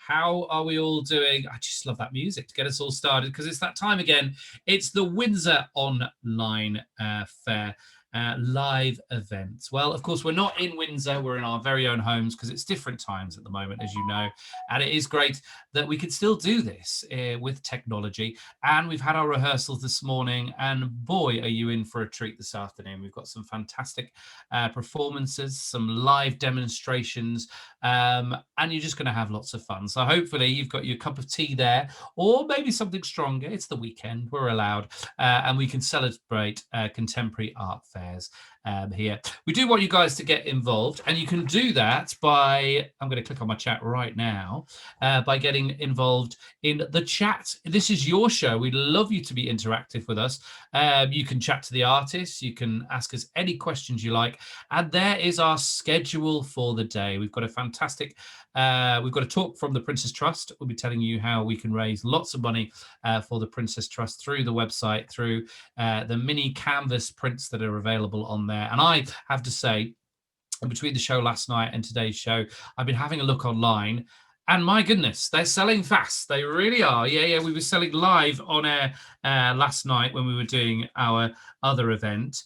How are we all doing? I just love that music to get us all started because it's that time again. It's the Windsor Online Fair. Live events. Well, of course, we're not in Windsor. We're in our very own homes because it's different times at the moment, as you know. And it is great that we can still do this with technology. And we've had our rehearsals this morning. And boy, are you in for a treat this afternoon. We've got some fantastic performances, some live demonstrations, and you're just going to have lots of fun. So hopefully you've got your cup of tea there, or maybe something stronger. It's the weekend. We're allowed. And we can celebrate contemporary art fairs here. We do want you guys to get involved, and you can do that by, I'm going to click on my chat right now, by getting involved in the chat. This is your show. We'd love you to be interactive with us. You can chat to the artists. You can ask us any questions you like. And there is our schedule for the day. We've got a fantastic, we've got a talk from the Princess Trust. We'll be telling you how we can raise lots of money for the Princess Trust through the website, through the mini canvas prints that are available on there. And I have to say, between the show last night and today's show, I've been having a look online, and my goodness, they're selling fast. They really are. Yeah. We were selling live on air last night when we were doing our other event.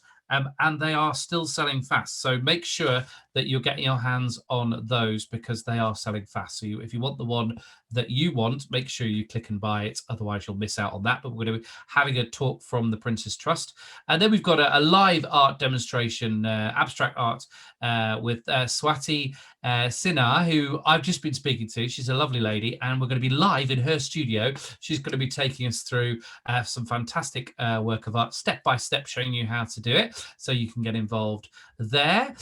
And they are still selling fast. So make sure that you're getting your hands on those because they are selling fast. So if you want the one that you want, make sure you click and buy it. Otherwise, you'll miss out on that. But we're going to be having a talk from the Princess Trust. And then we've got a live art demonstration, abstract art with Swati Sinha, who I've just been speaking to. She's a lovely lady, and we're going to be live in her studio. She's going to be taking us through some fantastic work of art, step by step, showing you how to do it, so you can get involved there.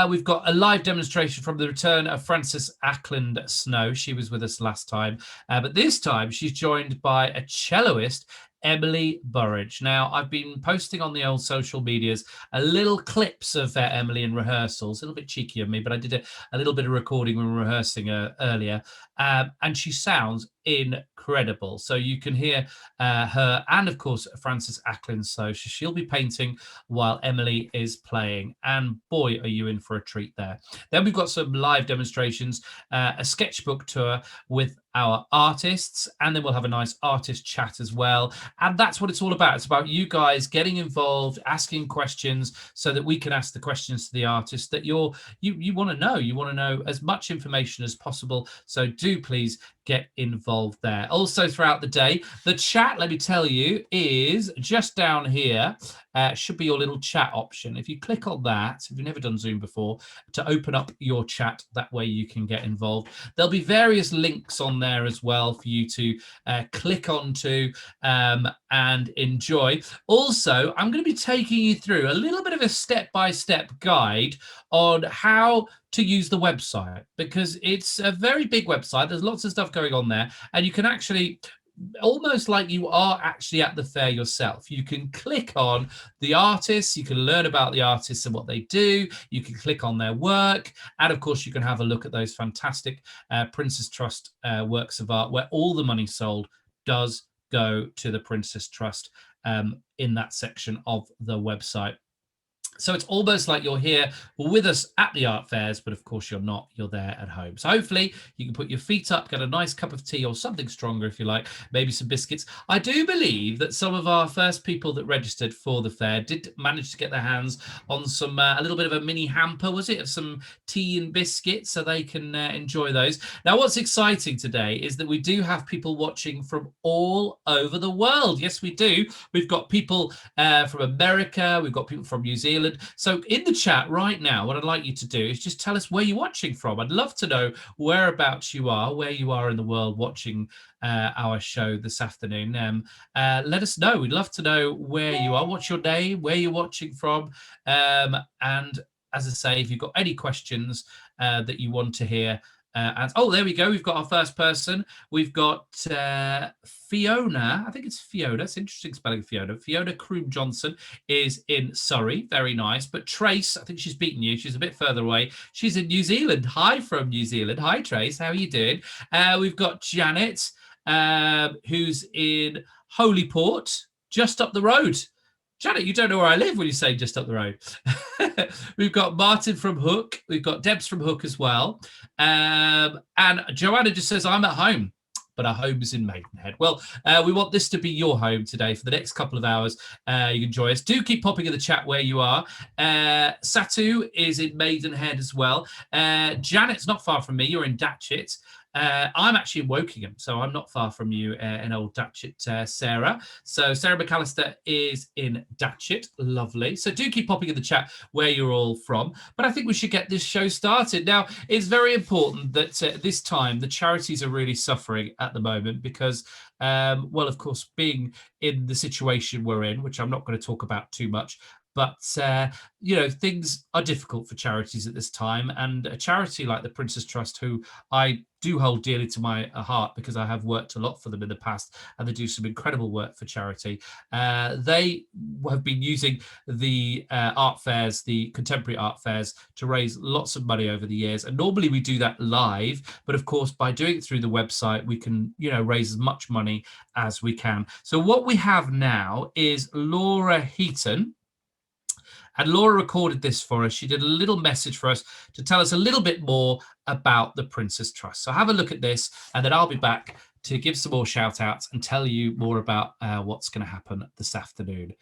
We've got a live demonstration from the return of Frances Ackland Snow. She was with us last time, but this time she's joined by a celloist, Emily Burridge. Now, I've been posting on the old social medias a little clips of Emily in rehearsals. A little bit cheeky of me, but I did a little bit of recording when we were rehearsing earlier. And she sounds incredible. So you can hear her and, of course, Frances Ackland. So she'll be painting while Emily is playing. And boy, are you in for a treat there. Then we've got some live demonstrations, a sketchbook tour with our artists, and then we'll have a nice artist chat as well. And that's what it's all about. It's about you guys getting involved, asking questions so that we can ask the questions to the artists that you want to know. You want to know as much information as possible. So do please get involved there. Also throughout the day, the chat, let me tell you, is just down here. Should be your little chat option. If you click on that, if you've never done Zoom before, to open up your chat, that way you can get involved. There'll be various links on there as well for you to click onto and enjoy. Also, I'm going to be taking you through a little bit of a step-by-step guide on how to use the website, because it's a very big website. There's lots of stuff going on there, and you can actually, almost like you are actually at the fair yourself. You can click on the artists, you can learn about the artists and what they do, you can click on their work, and of course you can have a look at those fantastic Princess Trust works of art, where all the money sold does go to the Princess Trust in that section of the website. So it's almost like you're here with us at the art fairs, but of course you're not. You're there at home. So hopefully you can put your feet up, get a nice cup of tea or something stronger if you like, maybe some biscuits. I do believe that some of our first people that registered for the fair did manage to get their hands on some, a little bit of a mini hamper, was it, of some tea and biscuits, so they can enjoy those. Now, what's exciting today is that we do have people watching from all over the world. Yes, we do. We've got people from America. We've got people from New Zealand. So in the chat right now, what I'd like you to do is just tell us where you're watching from. I'd love to know whereabouts you are, where you are in the world watching our show this afternoon. Let us know. We'd love to know where you are, what's your name, where you're watching from. And as I say, if you've got any questions that you want to hear, and oh, there we go. We've got our first person. We've got Fiona. I think it's Fiona. It's interesting spelling Fiona. Fiona Kroom Johnson is in Surrey. Very nice. But Trace, I think she's beaten you. She's a bit further away. She's in New Zealand. Hi from New Zealand. Hi, Trace. How are you doing? We've got Janet, who's in Holyport, just up the road. Janet, you don't know where I live when you say just up the road. We've got Martin from Hook. We've got Debs from Hook as well. And Joanna just says, I'm at home, but our home is in Maidenhead. Well, we want this to be your home today for the next couple of hours. You can join us. Do keep popping in the chat where you are. Satu is in Maidenhead as well. Janet's not far from me. You're in Datchet. I'm actually in Wokingham, so I'm not far from you in old Datchet, Sarah. So Sarah McAllister is in Datchet. Lovely. So do keep popping in the chat where you're all from. But I think we should get this show started. Now, it's very important that this time the charities are really suffering at the moment because, well, of course, being in the situation we're in, which I'm not going to talk about too much, but, things are difficult for charities at this time. And a charity like the Prince's Trust, who I do hold dearly to my heart because I have worked a lot for them in the past and they do some incredible work for charity. They have been using the art fairs, the contemporary art fairs, to raise lots of money over the years. And normally we do that live. But of course, by doing it through the website, we can, raise as much money as we can. So what we have now is Laura Heaton. And Laura recorded this for us. She did a little message for us to tell us a little bit more about the Prince's Trust. So have a look at this, and then I'll be back to give some more shout outs and tell you more about what's going to happen this afternoon.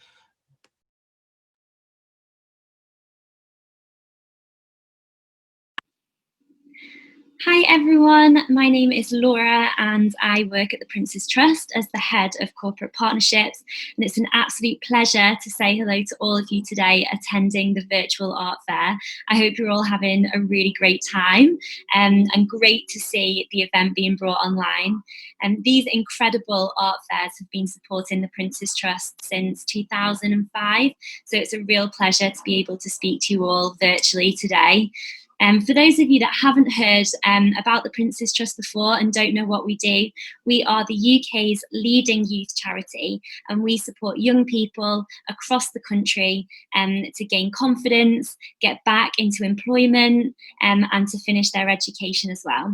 Hi everyone, my name is Laura and I work at the Prince's Trust as the head of corporate partnerships, and it's an absolute pleasure to say hello to all of you today attending the virtual art fair. I hope you're all having a really great time and great to see the event being brought online. And these incredible art fairs have been supporting the Prince's Trust since 2005, so it's a real pleasure to be able to speak to you all virtually today. For those of you that haven't heard about the Prince's Trust before and don't know what we do, we are the UK's leading youth charity, and we support young people across the country to gain confidence, get back into employment, and to finish their education as well.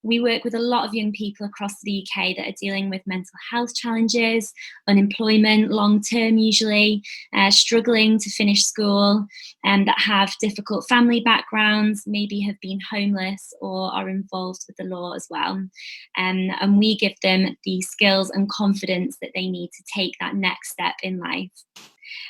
We work with a lot of young people across the UK that are dealing with mental health challenges, unemployment, long-term usually, struggling to finish school, that have difficult family backgrounds, maybe have been homeless or are involved with the law as well. And we give them the skills and confidence that they need to take that next step in life.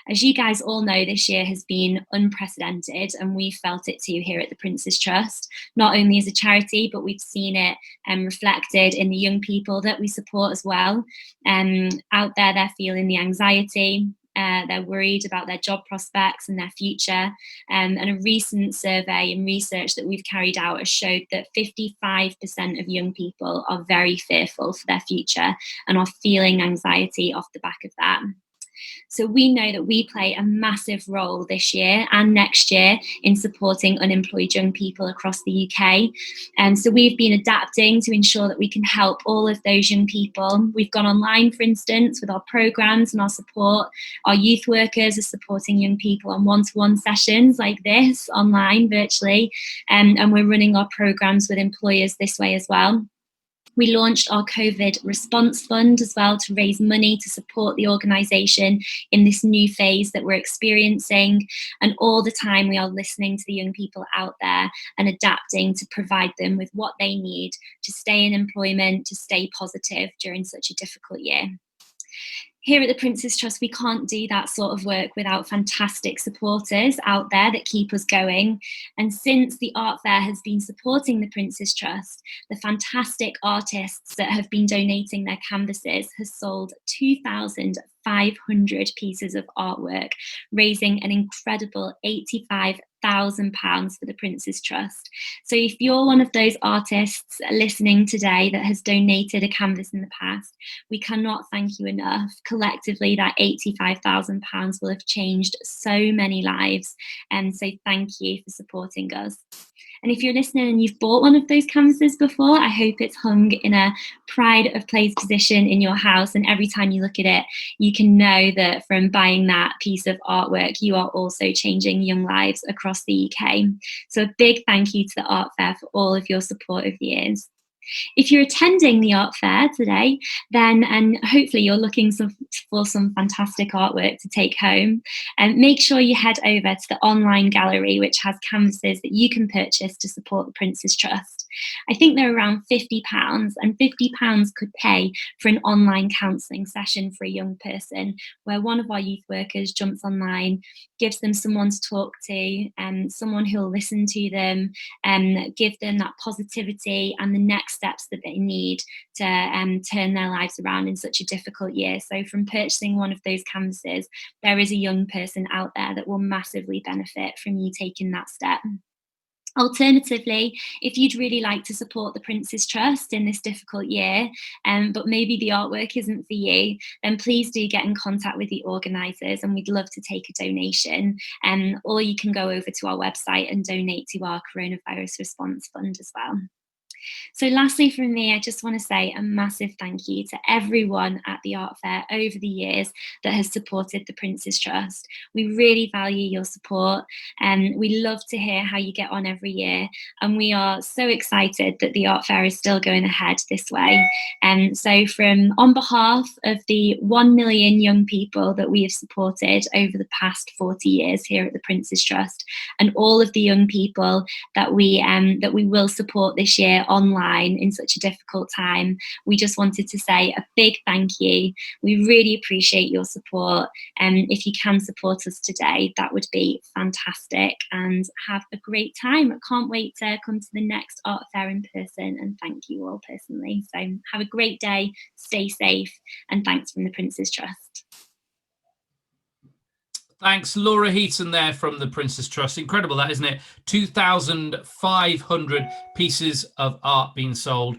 As you guys all know, this year has been unprecedented, and we've felt it too here at the Prince's Trust, not only as a charity, but we've seen it reflected in the young people that we support as well. Out there, they're feeling the anxiety, they're worried about their job prospects and their future. And a recent survey and research that we've carried out has showed that 55% of young people are very fearful for their future and are feeling anxiety off the back of that. So we know that we play a massive role this year and next year in supporting unemployed young people across the UK. And so we've been adapting to ensure that we can help all of those young people. We've gone online, for instance, with our programs and our support. Our youth workers are supporting young people on one-to-one sessions like this online, virtually. And we're running our programs with employers this way as well. We launched our COVID response fund as well to raise money to support the organisation in this new phase that we're experiencing. And all the time we are listening to the young people out there and adapting to provide them with what they need to stay in employment, to stay positive during such a difficult year. Here at the Prince's Trust, we can't do that sort of work without fantastic supporters out there that keep us going. And since the art fair has been supporting the Prince's Trust, the fantastic artists that have been donating their canvases has sold 2,500 pieces of artwork, raising an incredible £85,000 for the Prince's Trust. So if you're one of those artists listening today that has donated a canvas in the past, we cannot thank you enough. Collectively, that £85,000 will have changed so many lives. And so thank you for supporting us. And if you're listening and you've bought one of those canvases before, I hope it's hung in a pride of place position in your house. And every time you look at it, you can know that from buying that piece of artwork, you are also changing young lives across the UK. So a big thank you to the art fair for all of your support over the years. If you're attending the art fair today, then and hopefully you're looking for some fantastic artwork to take home, and make sure you head over to the online gallery, which has canvases that you can purchase to support the Prince's Trust. I think they're around £50, and £50 could pay for an online counselling session for a young person, where one of our youth workers jumps online, gives them someone to talk to, and someone who'll listen to them, and give them that positivity and the next steps that they need to turn their lives around in such a difficult year. So from purchasing one of those canvases, there is a young person out there that will massively benefit from you taking that step. Alternatively, if you'd really like to support the Prince's Trust in this difficult year, but maybe the artwork isn't for you, then please do get in contact with the organisers, and we'd love to take a donation. Or you can go over to our website and donate to our Coronavirus Response Fund as well. So lastly from me, I just want to say a massive thank you to everyone at the art fair over the years that has supported the Prince's Trust. We really value your support, and we love to hear how you get on every year, and we are so excited that the art fair is still going ahead this way. So on behalf of the 1 million young people that we have supported over the past 40 years here at the Prince's Trust, and all of the young people that we will support this year online in such a difficult time, we just wanted to say a big thank you. We really appreciate your support, and if you can support us today, that would be fantastic, and have a great time. I can't wait to come to the next art fair in person, and thank you all personally. So have a great day, stay safe, and thanks from the Prince's Trust. Thanks, Laura Heaton there from the Prince's Trust. Incredible, that, isn't it? 2,500 pieces of art being sold,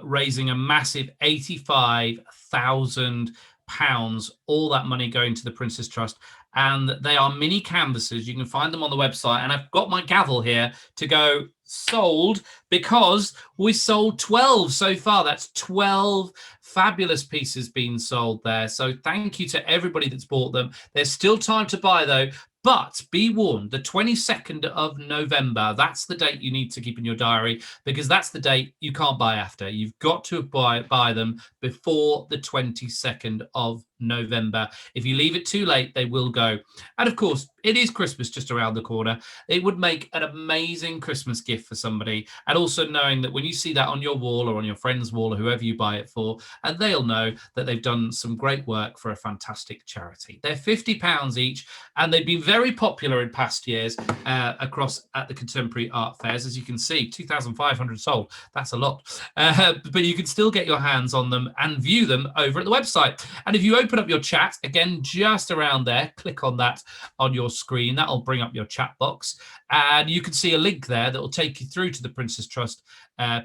raising a massive £85,000. All that money going to the Prince's Trust. And they are mini canvases. You can find them on the website. And I've got my gavel here to go sold, because we sold 12 so far. That's 12 fabulous pieces being sold there. So thank you to everybody that's bought them. There's still time to buy though. But be warned, the 22nd of November, that's the date you need to keep in your diary, because that's the date you can't buy after. You've got to buy them before the 22nd of November. If you leave it too late, they will go. And of course, it is Christmas just around the corner. It would make an amazing Christmas gift for somebody. And also knowing that when you see that on your wall or on your friend's wall or whoever you buy it for, and they'll know that they've done some great work for a fantastic charity. They're £50 each, and they've been very popular in past years across at the contemporary art fairs. As you can see, 2,500 sold. That's a lot. But you can still get your hands on them and view them over at the website. And if you open up your chat, again, just around there, click on that on your screen. That'll bring up your chat box. And you can see a link there that will take you through to the Prince's Trust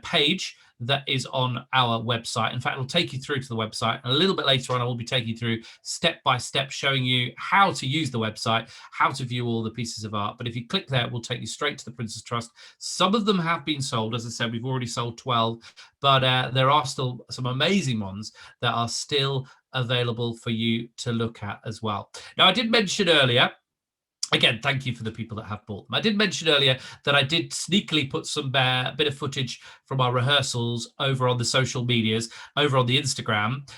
page that is on our website. In fact, it'll take you through to the website. And a little bit later on, I will be taking you through step by step, showing you how to use the website, how to view all the pieces of art. But if you click there, it will take you straight to the Prince's Trust. Some of them have been sold. As I said, we've already sold 12, but there are still some amazing ones that are still available for you to look at as well. Now, I did mention earlier, again, thank you for the people that have bought them. I did mention earlier that I did sneakily put some bit of footage from our rehearsals over on the social medias, over on the Instagram.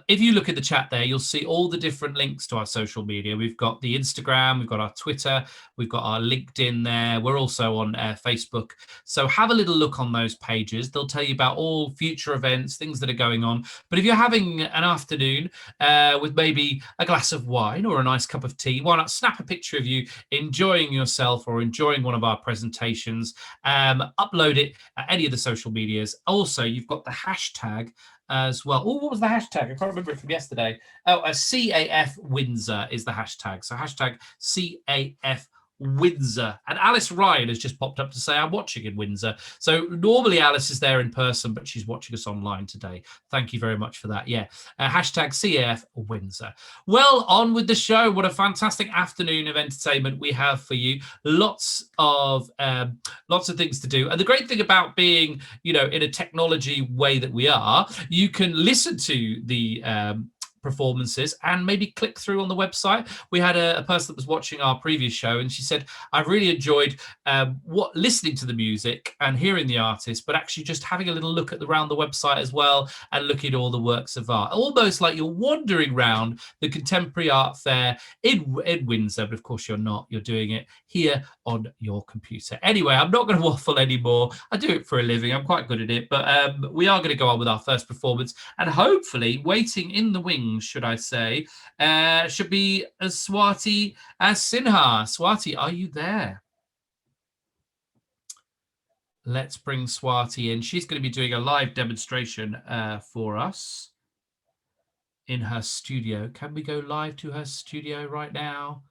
If you look at the chat there, you'll see all the different links to our social media. We've got the Instagram, we've got our Twitter, we've got our LinkedIn there. We're also on Facebook. So have a little look on those pages. They'll tell you about all future events, things that are going on. But if you're having an afternoon with maybe a glass of wine or a nice cup of tea, why not snap a picture of you enjoying yourself or enjoying one of our presentations, upload it at any of the social medias. Also, you've got the hashtag as well. Oh, what was the hashtag? I can't remember it from yesterday. Oh, CAF Windsor is the hashtag. So hashtag CAF Windsor. And Alice Ryan has just popped up to say, I'm watching in Windsor. So normally Alice is there in person, but she's watching us online today. Thank you very much for that. Yeah. Hashtag CAF Windsor. Well, on with the show. What a fantastic afternoon of entertainment we have for you. Lots of things to do. And the great thing about being, in a technology way that we are, you can listen to the performances and maybe click through on the website. We had a person that was watching our previous show, and she said, I really enjoyed listening to the music and hearing the artist, but actually just having a little look around the website as well and looking at all the works of art, almost like you're wandering around the contemporary art fair in Windsor, but of course you're not. You're doing it here on your computer. Anyway, I'm not going to waffle anymore. I do it for a living. I'm quite good at it, but we are going to go on with our first performance, and hopefully waiting in the wings, should I say, should be Swati Sinha. Swati, are you there? Let's bring Swati in. She's going to be doing a live demonstration for us in her studio. Can we go live to her studio right now?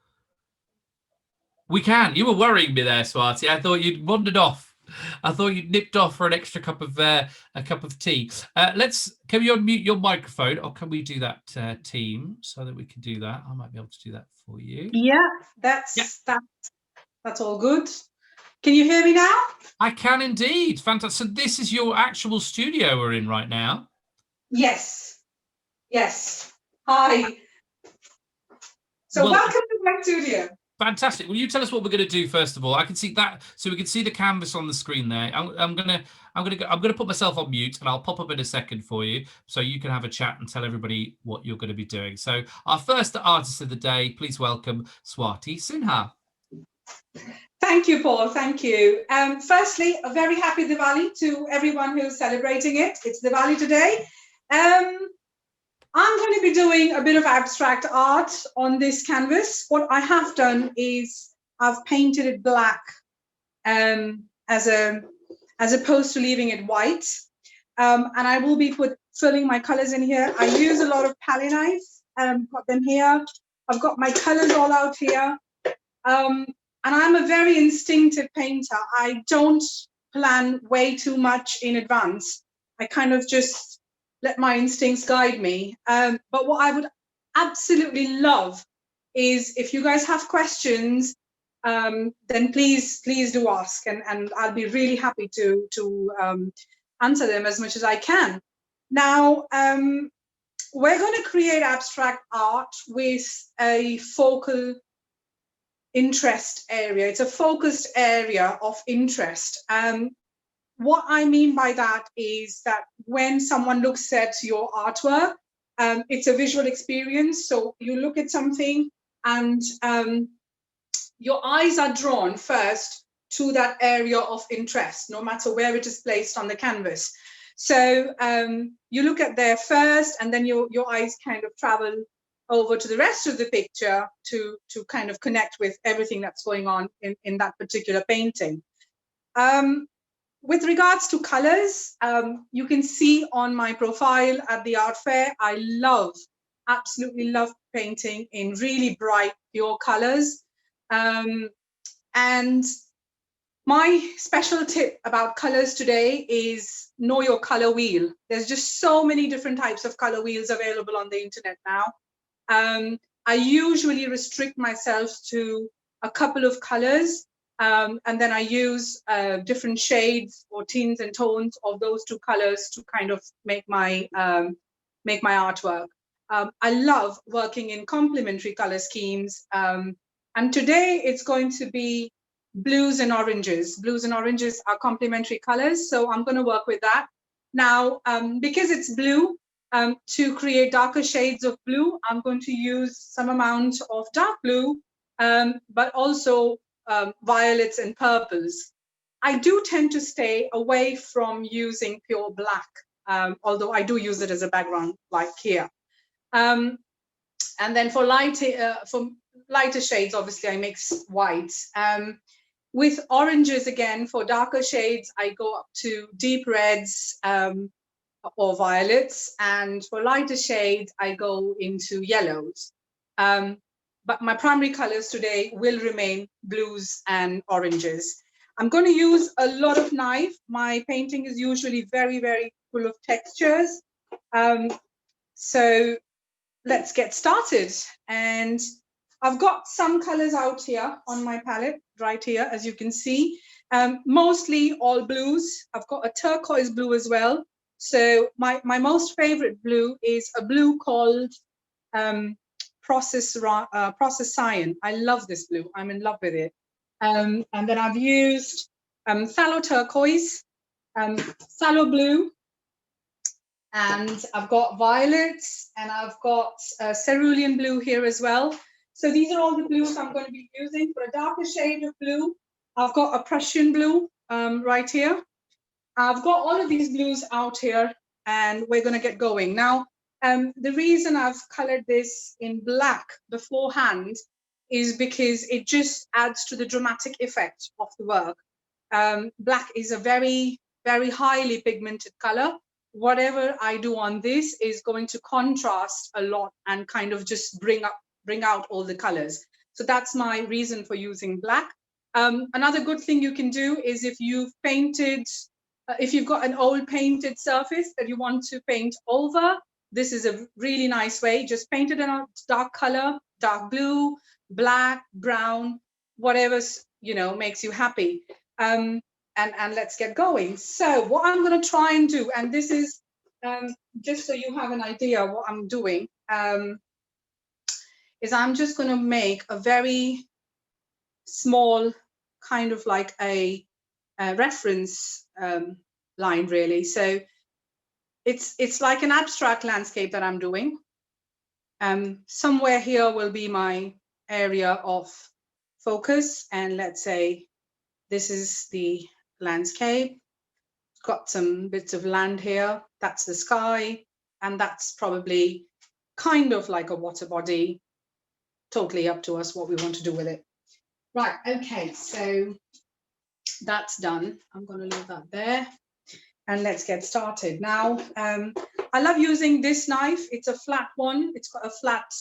We can. You were worrying me there, Swati. I thought you'd wandered off. I thought you'd nipped off for an extra cup of tea. Can you unmute your microphone, or can we do that, team, so that we can do that? I might be able to do that for you. Yeah, that's all good. Can you hear me now? I can indeed. Fantastic. So this is your actual studio we're in right now? Yes. Hi. So welcome to my studio. Fantastic. Will you tell us what we're going to do first of all? I can see that, so we can see the canvas on the screen there. I'm gonna put myself on mute, and I'll pop up in a second for you, so you can have a chat and tell everybody what you're going to be doing. So our first artist of the day, please welcome Swati Sinha. Thank you, Paul. Thank you. Firstly, a very happy Diwali to everyone who's celebrating it. It's Diwali today. I'm going to be doing a bit of abstract art on this canvas. What I have done is I've painted it black as opposed to leaving it white. And I will be filling my colors in here. I use a lot of palette knives. Got them here. I've got my colors all out here. And I'm a very instinctive painter. I don't plan way too much in advance. I kind of just let my instincts guide me. But what I would absolutely love is if you guys have questions, then please do ask, and I'll be really happy to answer them as much as I can. Now, we're going to create abstract art with a focal interest area. It's a focused area of interest. What I mean by that is that when someone looks at your artwork, it's a visual experience. So you look at something and your eyes are drawn first to that area of interest, no matter where it is placed on the canvas. So you look at there first, and then your eyes kind of travel over to the rest of the picture to kind of connect with everything that's going on in that particular painting. With regards to colors, you can see on my profile at the art fair, I absolutely love painting in really bright, pure colors. And my special tip about colors today is know your color wheel. There's just so many different types of color wheels available on the internet now. I usually restrict myself to a couple of colors. And then I use different shades or tints and tones of those two colors to kind of make my artwork. I love working in complementary color schemes. And today it's going to be blues and oranges. Blues and oranges are complementary colors, so I'm going to work with that. Now, because it's blue, to create darker shades of blue, I'm going to use some amount of dark blue, but also violets and purples. I do tend to stay away from using pure black, although I do use it as a background, like here. And then for lighter shades, obviously I mix whites. With oranges, again, for darker shades, I go up to deep reds or violets, and for lighter shades, I go into yellows. But my primary colors today will remain blues and oranges. I'm going to use a lot of knife. My painting is usually very, very full of textures. So let's get started. And I've got some colors out here on my palette, right here, as you can see. Mostly all blues. I've got a turquoise blue as well. So my most favorite blue is a blue called process cyan. I love this blue. I'm in love with it. And then I've used phthalo turquoise, phthalo blue, and I've got violets, and I've got cerulean blue here as well. So these are all the blues I'm going to be using. For a darker shade of blue, I've got a Prussian blue right here. I've got all of these blues out here, and we're going to get going. Now, the reason I've colored this in black beforehand is because it just adds to the dramatic effect of the work. Black is a very, very highly pigmented color. Whatever I do on this is going to contrast a lot and kind of just bring out all the colors. So that's my reason for using black. Another good thing you can do is if you've painted, if you've got an old painted surface that you want to paint over, this is a really nice way. Just paint it in a dark color, dark blue, black, brown, whatever's, you know, makes you happy. And let's get going. So what I'm going to try and do, and this is just so you have an idea what I'm doing, is I'm just going to make a very small kind of like a reference line, really. So it's like an abstract landscape that I'm doing. Somewhere here will be my area of focus, and let's say this is the landscape. Got some bits of land here. That's the sky, and that's probably kind of like a water body. Totally up to us what we want to do with it. Right, okay, so that's done. I'm going to leave that there, and let's get started. Now, I love using this knife. It's a flat one. It's got a flat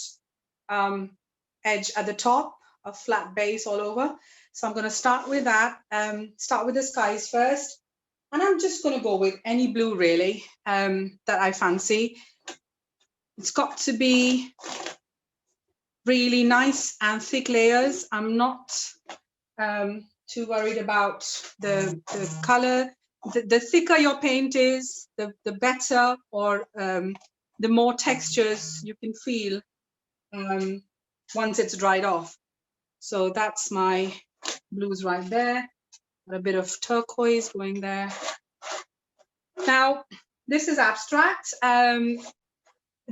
edge at the top, a flat base all over. So I'm going to start with that, start with the skies first. And I'm just going to go with any blue, really, that I fancy. It's got to be really nice and thick layers. I'm not too worried about the color. The thicker your paint is, the better, or the more textures you can feel once it's dried off. So that's my blues right there. Got a bit of turquoise going there. Now, this is abstract. It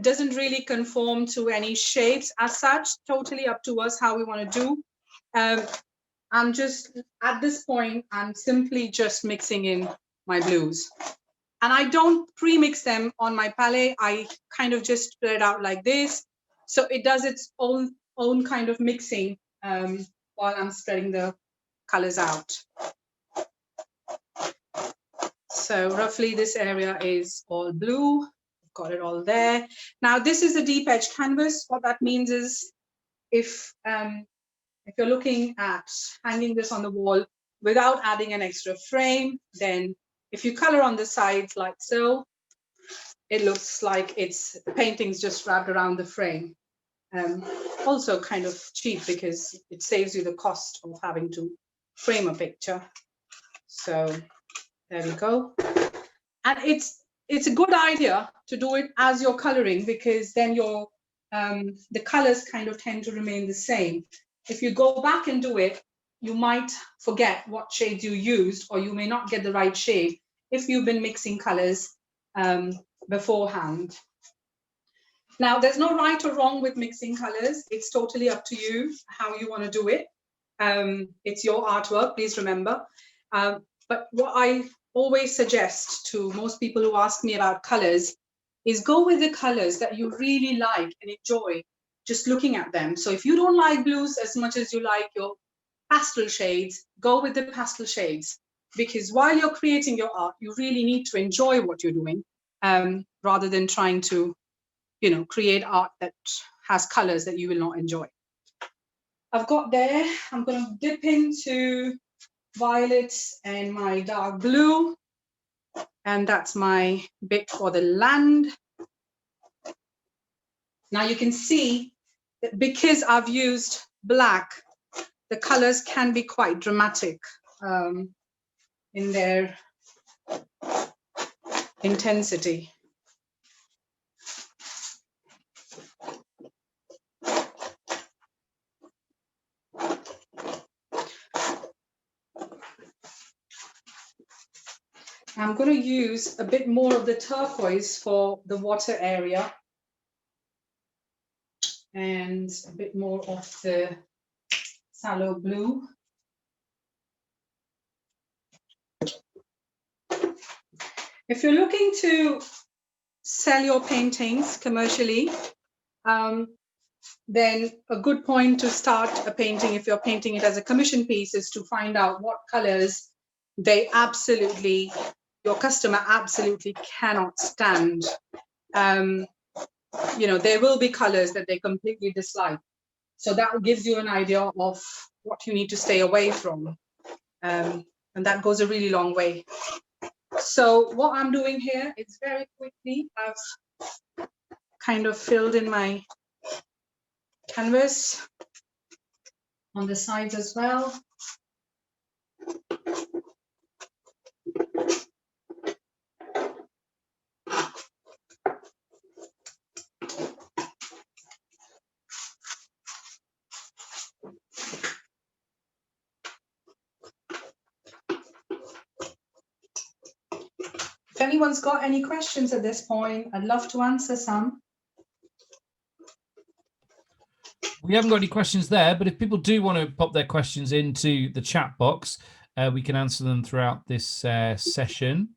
doesn't really conform to any shapes as such. Totally up to us how we want to do. I'm just, at this point, I'm simply just mixing in my blues. And I don't pre-mix them on my palette. I kind of just spread it out like this. So it does its own kind of mixing while I'm spreading the colors out. So roughly this area is all blue. Got it all there. Now this is a deep edge canvas. What that means is if you're looking at hanging this on the wall without adding an extra frame, then if you color on the sides like so, it looks like the painting's just wrapped around the frame. Also kind of cheap because it saves you the cost of having to frame a picture. So there we go. And it's a good idea to do it as you're coloring, because then your the colors kind of tend to remain the same. If you go back and do it, you might forget what shades you used, or you may not get the right shade if you've been mixing colors beforehand. Now, there's no right or wrong with mixing colors. It's totally up to you how you want to do it. It's your artwork, please remember. But what I always suggest to most people who ask me about colors is go with the colors that you really like and enjoy just looking at them. So if you don't like blues as much as you like your pastel shades, go with the pastel shades, because while you're creating your art, you really need to enjoy what you're doing rather than trying to, you know, create art that has colors that you will not enjoy. I've got there, I'm going to dip into violets and my dark blue, and that's my bit for the land. Now you can see that because I've used black, the colors can be quite dramatic in their intensity. I'm going to use a bit more of the turquoise for the water area and a bit more of the sallow blue. If you're looking to sell your paintings commercially, then a good point to start a painting, if you're painting it as a commission piece, is to find out what colors your customer absolutely cannot stand. There will be colors that they completely dislike. So that gives you an idea of what you need to stay away from. And that goes a really long way. So what I'm doing here is very quickly, I've kind of filled in my canvas on the sides as well. If anyone's got any questions at this point, I'd love to answer some. We haven't got any questions there, but if people do want to pop their questions into the chat box, we can answer them throughout this session.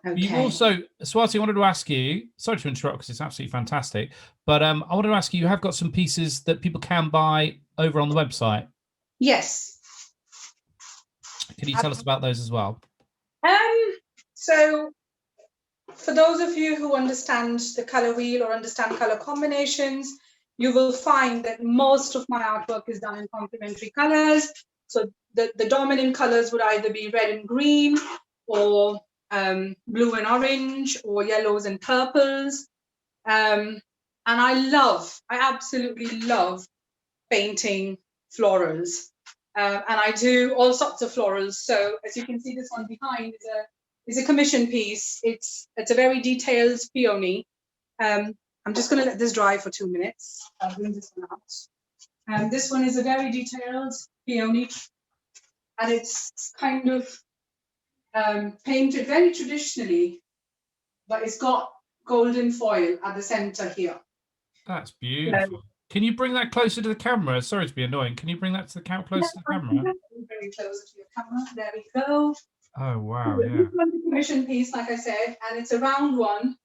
Okay. You also, Swati, I wanted to ask you, sorry to interrupt because it's absolutely fantastic, but I wanted to ask you, you have got some pieces that people can buy over on the website. Yes. Can you tell us about those as well? So for those of you who understand the color wheel or understand color combinations, you will find that most of my artwork is done in complementary colors. So the dominant colors would either be red and green, or blue and orange, or yellows and purples. And I absolutely love painting florals. And I do all sorts of florals. So as you can see, this one behind is a commission piece. It's a very detailed peony. I'm just going to let this dry for 2 minutes. I'll bring this one out. This one is a very detailed peony, and it's kind of painted very traditionally, but it's got golden foil at the center here. That's beautiful. Can you bring that closer to the camera? Sorry to be annoying. Can you bring that to the closer to the camera? Very close to your camera. There we go. Oh wow! Yeah. This one's a commission piece, like I said, and it's a round one.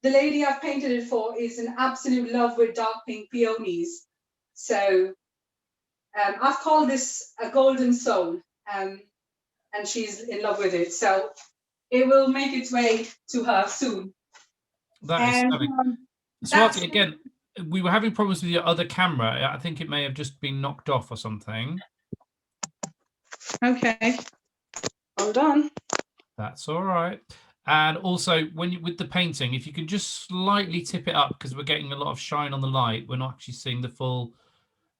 The lady I've painted it for is in absolute love with dark pink peonies. So I've called this a golden soul, and she's in love with it. So it will make its way to her soon. That is stunning. Swati, again, we were having problems with your other camera. I think it may have just been knocked off or something. Okay. Hold on. That's all right. And also, with the painting, if you can just slightly tip it up, because we're getting a lot of shine on the light, we're not actually seeing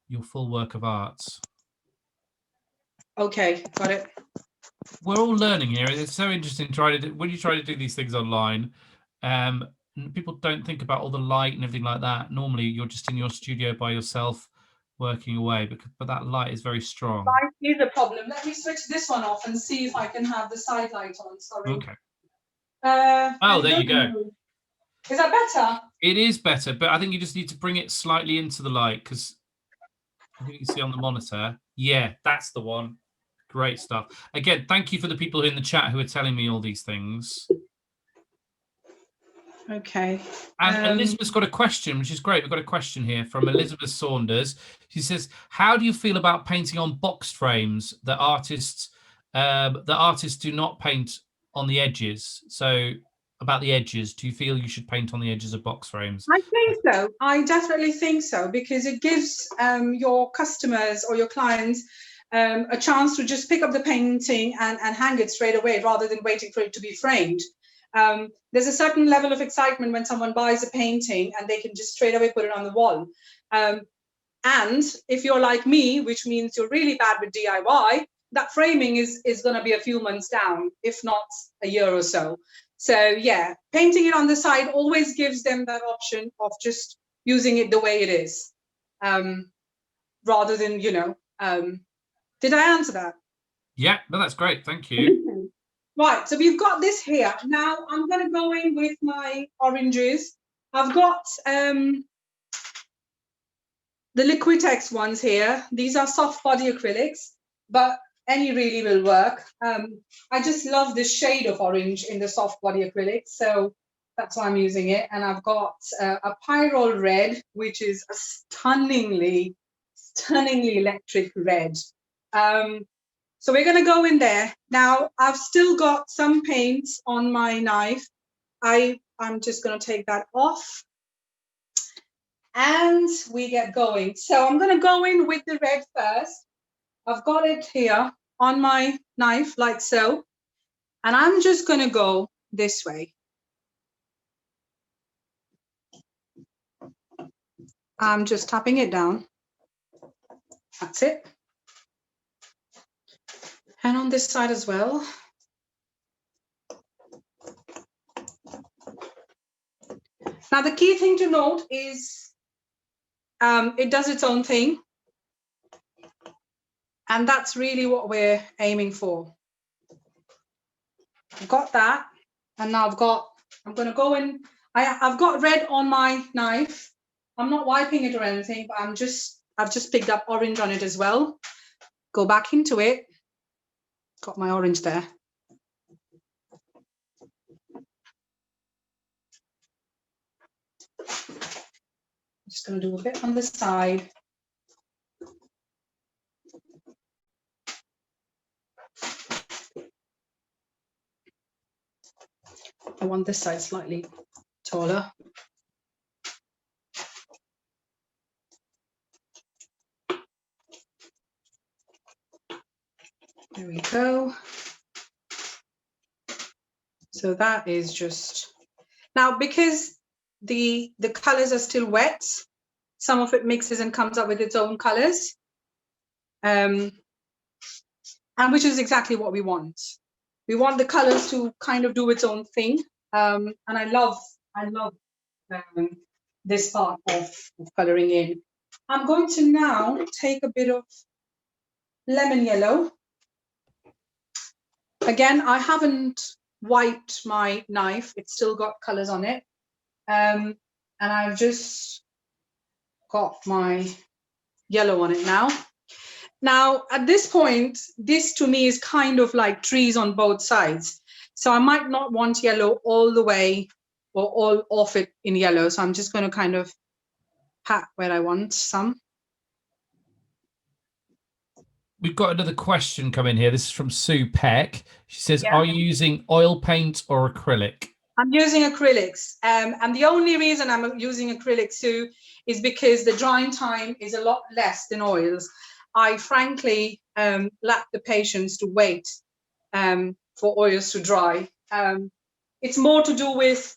your full work of art. Okay, got it. We're all learning here. It's so interesting when you try to do these things online. People don't think about all the light and everything like that. Normally, you're just in your studio by yourself, working away, but that light is very strong. Light is a problem. Let me switch this one off and see if I can have the side light on. Sorry. Okay. There you go. Is that better? It is better, but I think you just need to bring it slightly into the light, because I think you can see on the monitor. Yeah, that's the one. Great stuff. Again, thank you for the people in the chat who are telling me all these things. Okay. And Elizabeth's got a question, which is great. We've got a question here from Elizabeth Saunders. She says, how do you feel about painting on boxed frames that artists do not paint on the edges? So about the edges, do you feel you should paint on the edges of box frames? I think so. I definitely think so, because it gives your customers or your clients a chance to just pick up the painting and hang it straight away, rather than waiting for it to be framed. There's a certain level of excitement when someone buys a painting and they can just straight away put it on the wall. And if you're like me, which means you're really bad with DIY, that framing is going to be a few months down, if not a year or so. So yeah, painting it on the side always gives them that option of just using it the way it is, rather than, did I answer that? Yeah, no, that's great. Thank you. Right, so we've got this here. Now I'm going to go in with my oranges. I've got the Liquitex ones here. These are soft body acrylics, but any really will work. I just love this shade of orange in the soft body acrylics, so that's why I'm using it. And I've got a Pyrrole red, which is a stunningly electric red. So we're going to go in there. Now, I've still got some paints on my knife. I'm just going to take that off. And we get going. So I'm going to go in with the red first. I've got it here on my knife, like so. And I'm just going to go this way. I'm just tapping it down. That's it. And on this side as well. Now, the key thing to note is it does its own thing. And that's really what we're aiming for. I've got that. And now I'm going to go in. I've got red on my knife. I'm not wiping it or anything, but I've just picked up orange on it as well. Go back into it. Got my orange there. Just going to do a bit on the side. I want this side slightly taller. There we go. So that is just, now because the colors are still wet, some of it mixes and comes up with its own colors. And which is exactly what we want. We want the colors to kind of do its own thing. And I love this part of coloring in. I'm going to now take a bit of lemon yellow. Again, I haven't wiped my knife. It's still got colors on it. And I've just got my yellow on it now. Now, at this point, this to me is kind of like trees on both sides. So I might not want yellow all the way or all off it in yellow. So I'm just going to kind of pat where I want some. We've got another question coming here. This is from Sue Peck. She says, Yeah. Are you using oil paint or acrylic? I'm using acrylics. And the only reason I'm using acrylic, Sue, is because the drying time is a lot less than oils. I frankly lack the patience to wait for oils to dry. It's more to do with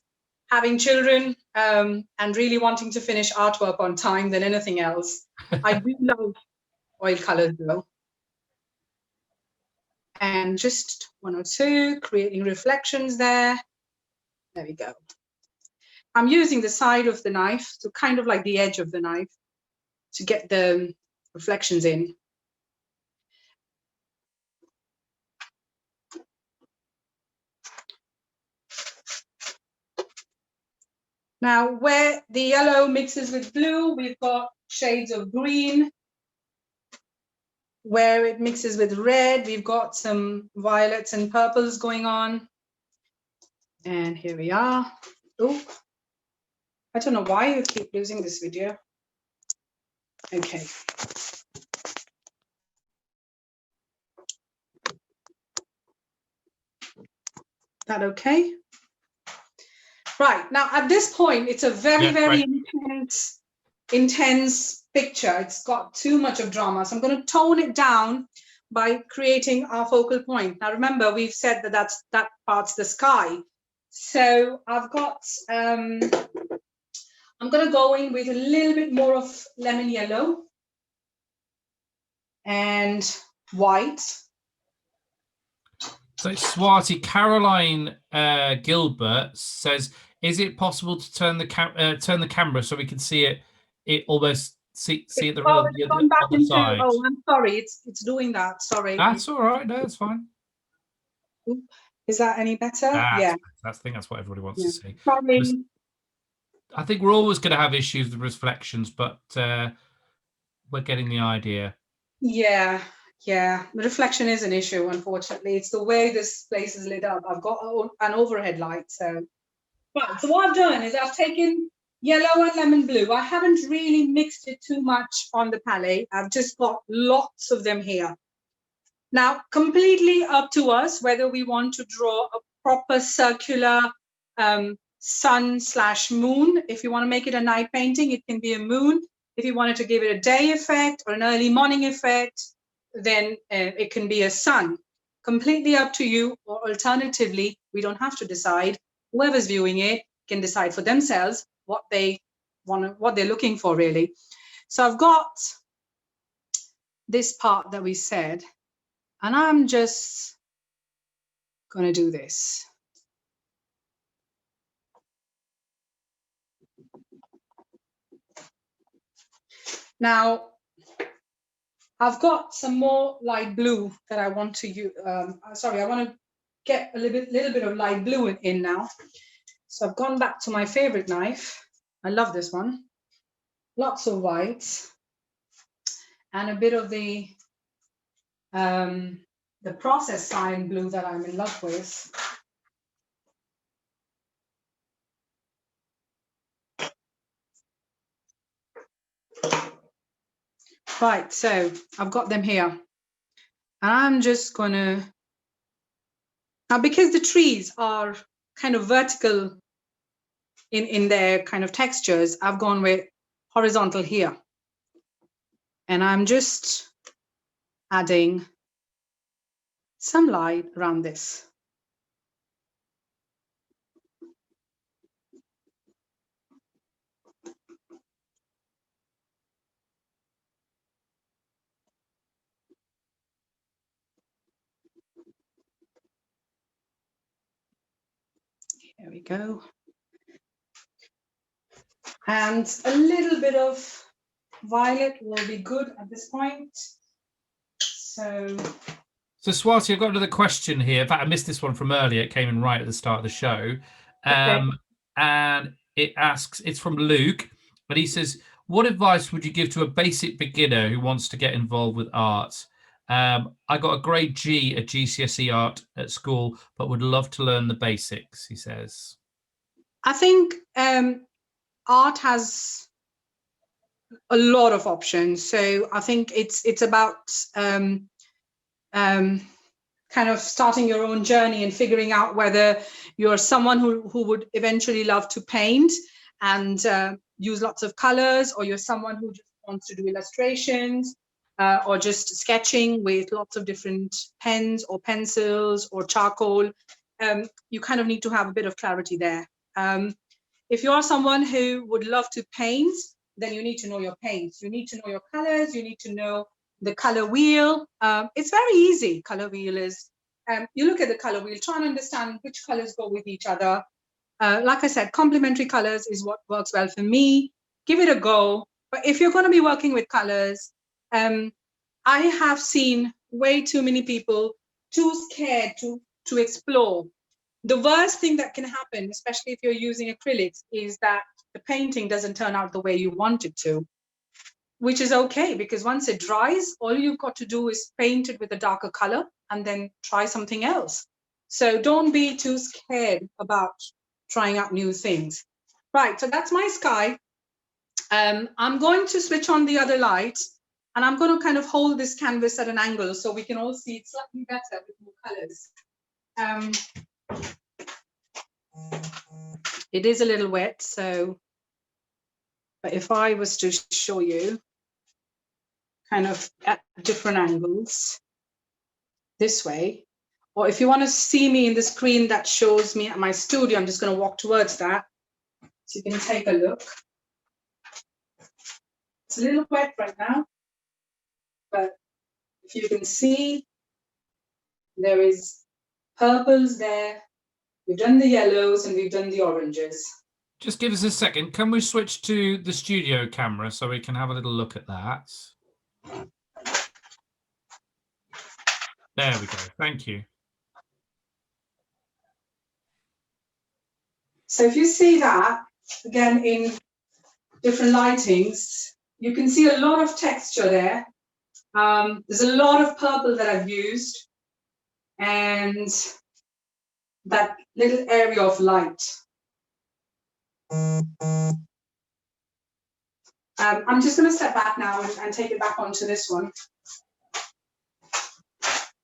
having children and really wanting to finish artwork on time than anything else. I do love oil colors though. And just one or two, creating reflections there. There we go. I'm using the side of the knife, so kind of like the edge of the knife, to get the reflections in. Now, where the yellow mixes with blue, we've got shades of green. Where it mixes with red, we've got some violets and purples going on. And here we are. Oh, I don't know why you keep losing this video. Okay. That okay? Right, now at this point, it's a very intense picture. It's got too much of drama. So I'm going to tone it down by creating our focal point. Now remember, we've said that that part's the sky. So I've got, I'm going to go in with a little bit more of lemon yellow and white. So Swati, Caroline Gilbert says, "Is it possible to turn the camera so we can see it almost see it the other side?" Oh, I'm sorry, it's doing that. Sorry. That's all right. No, it's fine. Is that any better? Yeah. I think that's what everybody wants Yeah. to see. Sorry. I think we're always going to have issues with reflections, but we're getting the idea. Yeah, yeah. The reflection is an issue, unfortunately. It's the way this place is lit up. I've got an overhead light, so. Right, so what I've done is I've taken yellow and lemon blue. I haven't really mixed it too much on the palette. I've just got lots of them here. Now, completely up to us whether we want to draw a proper circular sun/moon. If you want to make it a night painting, it can be a moon. If you wanted to give it a day effect or an early morning effect, then it can be a sun. Completely up to you, or alternatively, we don't have to decide. Whoever's viewing it can decide for themselves what they want, what they're looking for, really. So I've got this part that we said, and I'm just going to do this. Now, I've got some more light blue that I want to use. Sorry, I want to get a little bit of light blue in now. So I've gone back to my favorite knife. I love this one. Lots of whites and a bit of the process cyan blue that I'm in love with. Right, so I've got them here. And I'm just gonna, now because the trees are kind of vertical in their kind of textures, I've gone with horizontal here. And I'm just adding some light around this. There we go. And a little bit of violet will be good at this point. So Swati, I've got another question here. In fact, I missed this one from earlier. It came in right at the start of the show. okay. And it asks, it's from Luke, but he says, what advice would you give to a basic beginner who wants to get involved with art? I got a grade G at GCSE art at school, but would love to learn the basics, he says. I think art has a lot of options. So I think it's about kind of starting your own journey and figuring out whether you're someone who would eventually love to paint and use lots of colors, or you're someone who just wants to do illustrations or just sketching with lots of different pens or pencils or charcoal. You kind of need to have a bit of clarity there. If you are someone who would love to paint, then you need to know your paints. You need to know your colors. You need to know the color wheel. It's very easy. Color wheel is, you look at the color wheel, try and understand which colors go with each other. Like I said, complementary colors is what works well for me. Give it a go. But if you're going to be working with colors, I have seen way too many people too scared to explore. The worst thing that can happen, especially if you're using acrylics, is that the painting doesn't turn out the way you want it to, which is okay, because once it dries, all you've got to do is paint it with a darker color and then try something else. So don't be too scared about trying out new things. Right, so that's my sky. I'm going to switch on the other light, and I'm going to kind of hold this canvas at an angle so we can all see it slightly better with more colors. It is a little wet, so, but if I was to show you kind of at different angles this way, or if you want to see me in the screen that shows me at my studio, I'm just going to walk towards that so you can take a look. It's a little wet right now, but if you can see, there is purples there. We've done the yellows and we've done the oranges. Just give us a second. Can we switch to the studio camera so we can have a little look at that? There we go. Thank you. So if you see that, again, in different lightings, you can see a lot of texture there. There's a lot of purple that I've used, and that little area of light. I'm just going to step back now and take it back onto this one.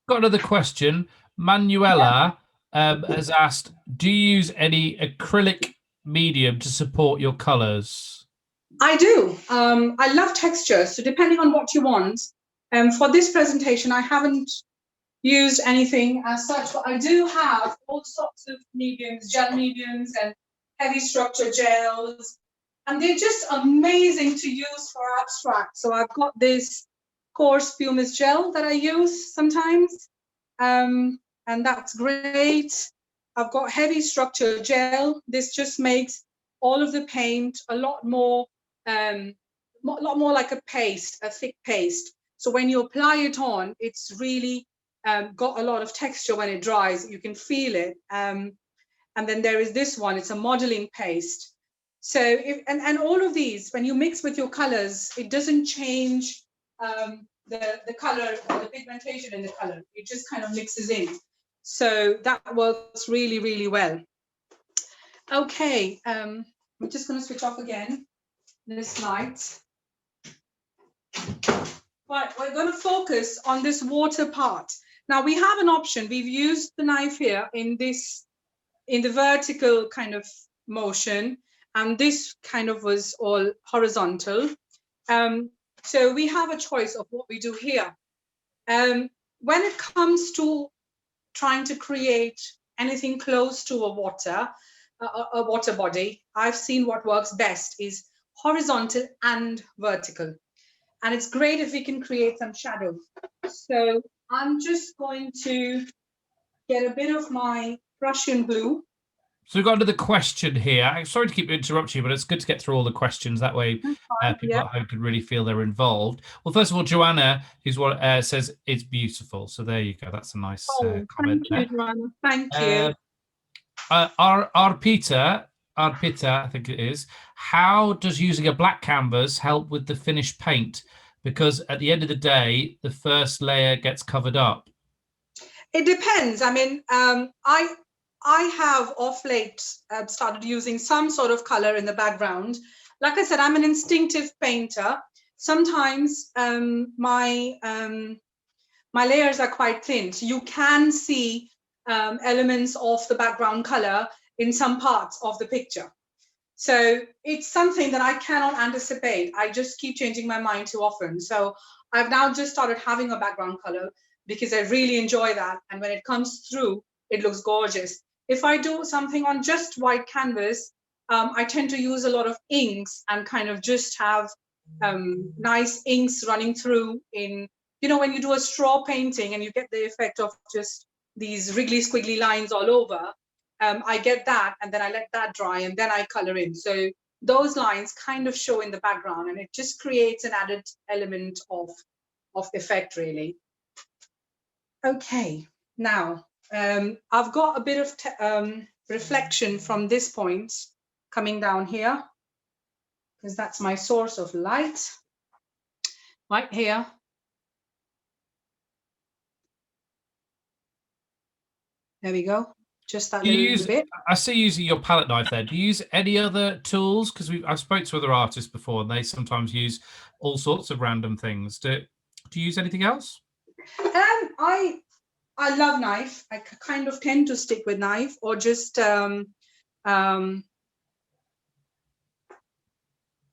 Got another question. Manuela has asked, do you use any acrylic medium to support your colours? I do. I love textures, so depending on what you want. For this presentation, I haven't used anything as such, but I do have all sorts of mediums, gel mediums and heavy structure gels, and they're just amazing to use for abstract. So I've got this coarse pumice gel that I use sometimes, and that's great. I've got heavy structure gel. This just makes all of the paint a lot more like a paste, a thick paste. So when you apply it on, it's really got a lot of texture when it dries. You can feel it. And then there is this one. It's a modeling paste. So and all of these, when you mix with your colors, it doesn't change the color or the pigmentation in the color. It just kind of mixes in. So that works really, really well. Okay, I'm just going to switch off again this light. Right, we're going to focus on this water part. Now we have an option. We've used the knife here in the vertical kind of motion, and this kind of was all horizontal. So we have a choice of what we do here. When it comes to trying to create anything close to a water body, I've seen what works best is horizontal and vertical. And it's great if we can create some shadow. So I'm just going to get a bit of my Prussian blue. So we've got another question here. I'm sorry to keep interrupting you, but it's good to get through all the questions. That way people at home can really feel they're involved. Well, first of all, Joanna, who's what says it's beautiful. So there you go. That's a nice comment. Thank you, Joanna. Thank you. Arpita, I think it is. How does using a black canvas help with the finished paint? Because at the end of the day, the first layer gets covered up. It depends. I mean, I have off late started using some sort of color in the background. Like I said, I'm an instinctive painter. Sometimes my layers are quite thin, so you can see elements of the background color in some parts of the picture. So it's something that I cannot anticipate. I just keep changing my mind too often. So I've now just started having a background color because I really enjoy that. And when it comes through, it looks gorgeous. If I do something on just white canvas, I tend to use a lot of inks and kind of just have nice inks running through in, you know, when you do a straw painting and you get the effect of just these wriggly squiggly lines all over, I get that, and then I let that dry, and then I color in. So those lines kind of show in the background, and it just creates an added element of effect, really. Okay, now I've got a bit of reflection from this point coming down here, because that's my source of light, right here. There we go. Just that little bit. I see you using your palette knife there. Do you use any other tools? Because I've spoke to other artists before, and they sometimes use all sorts of random things. Do you use anything else? I love knife. I kind of tend to stick with knife, or just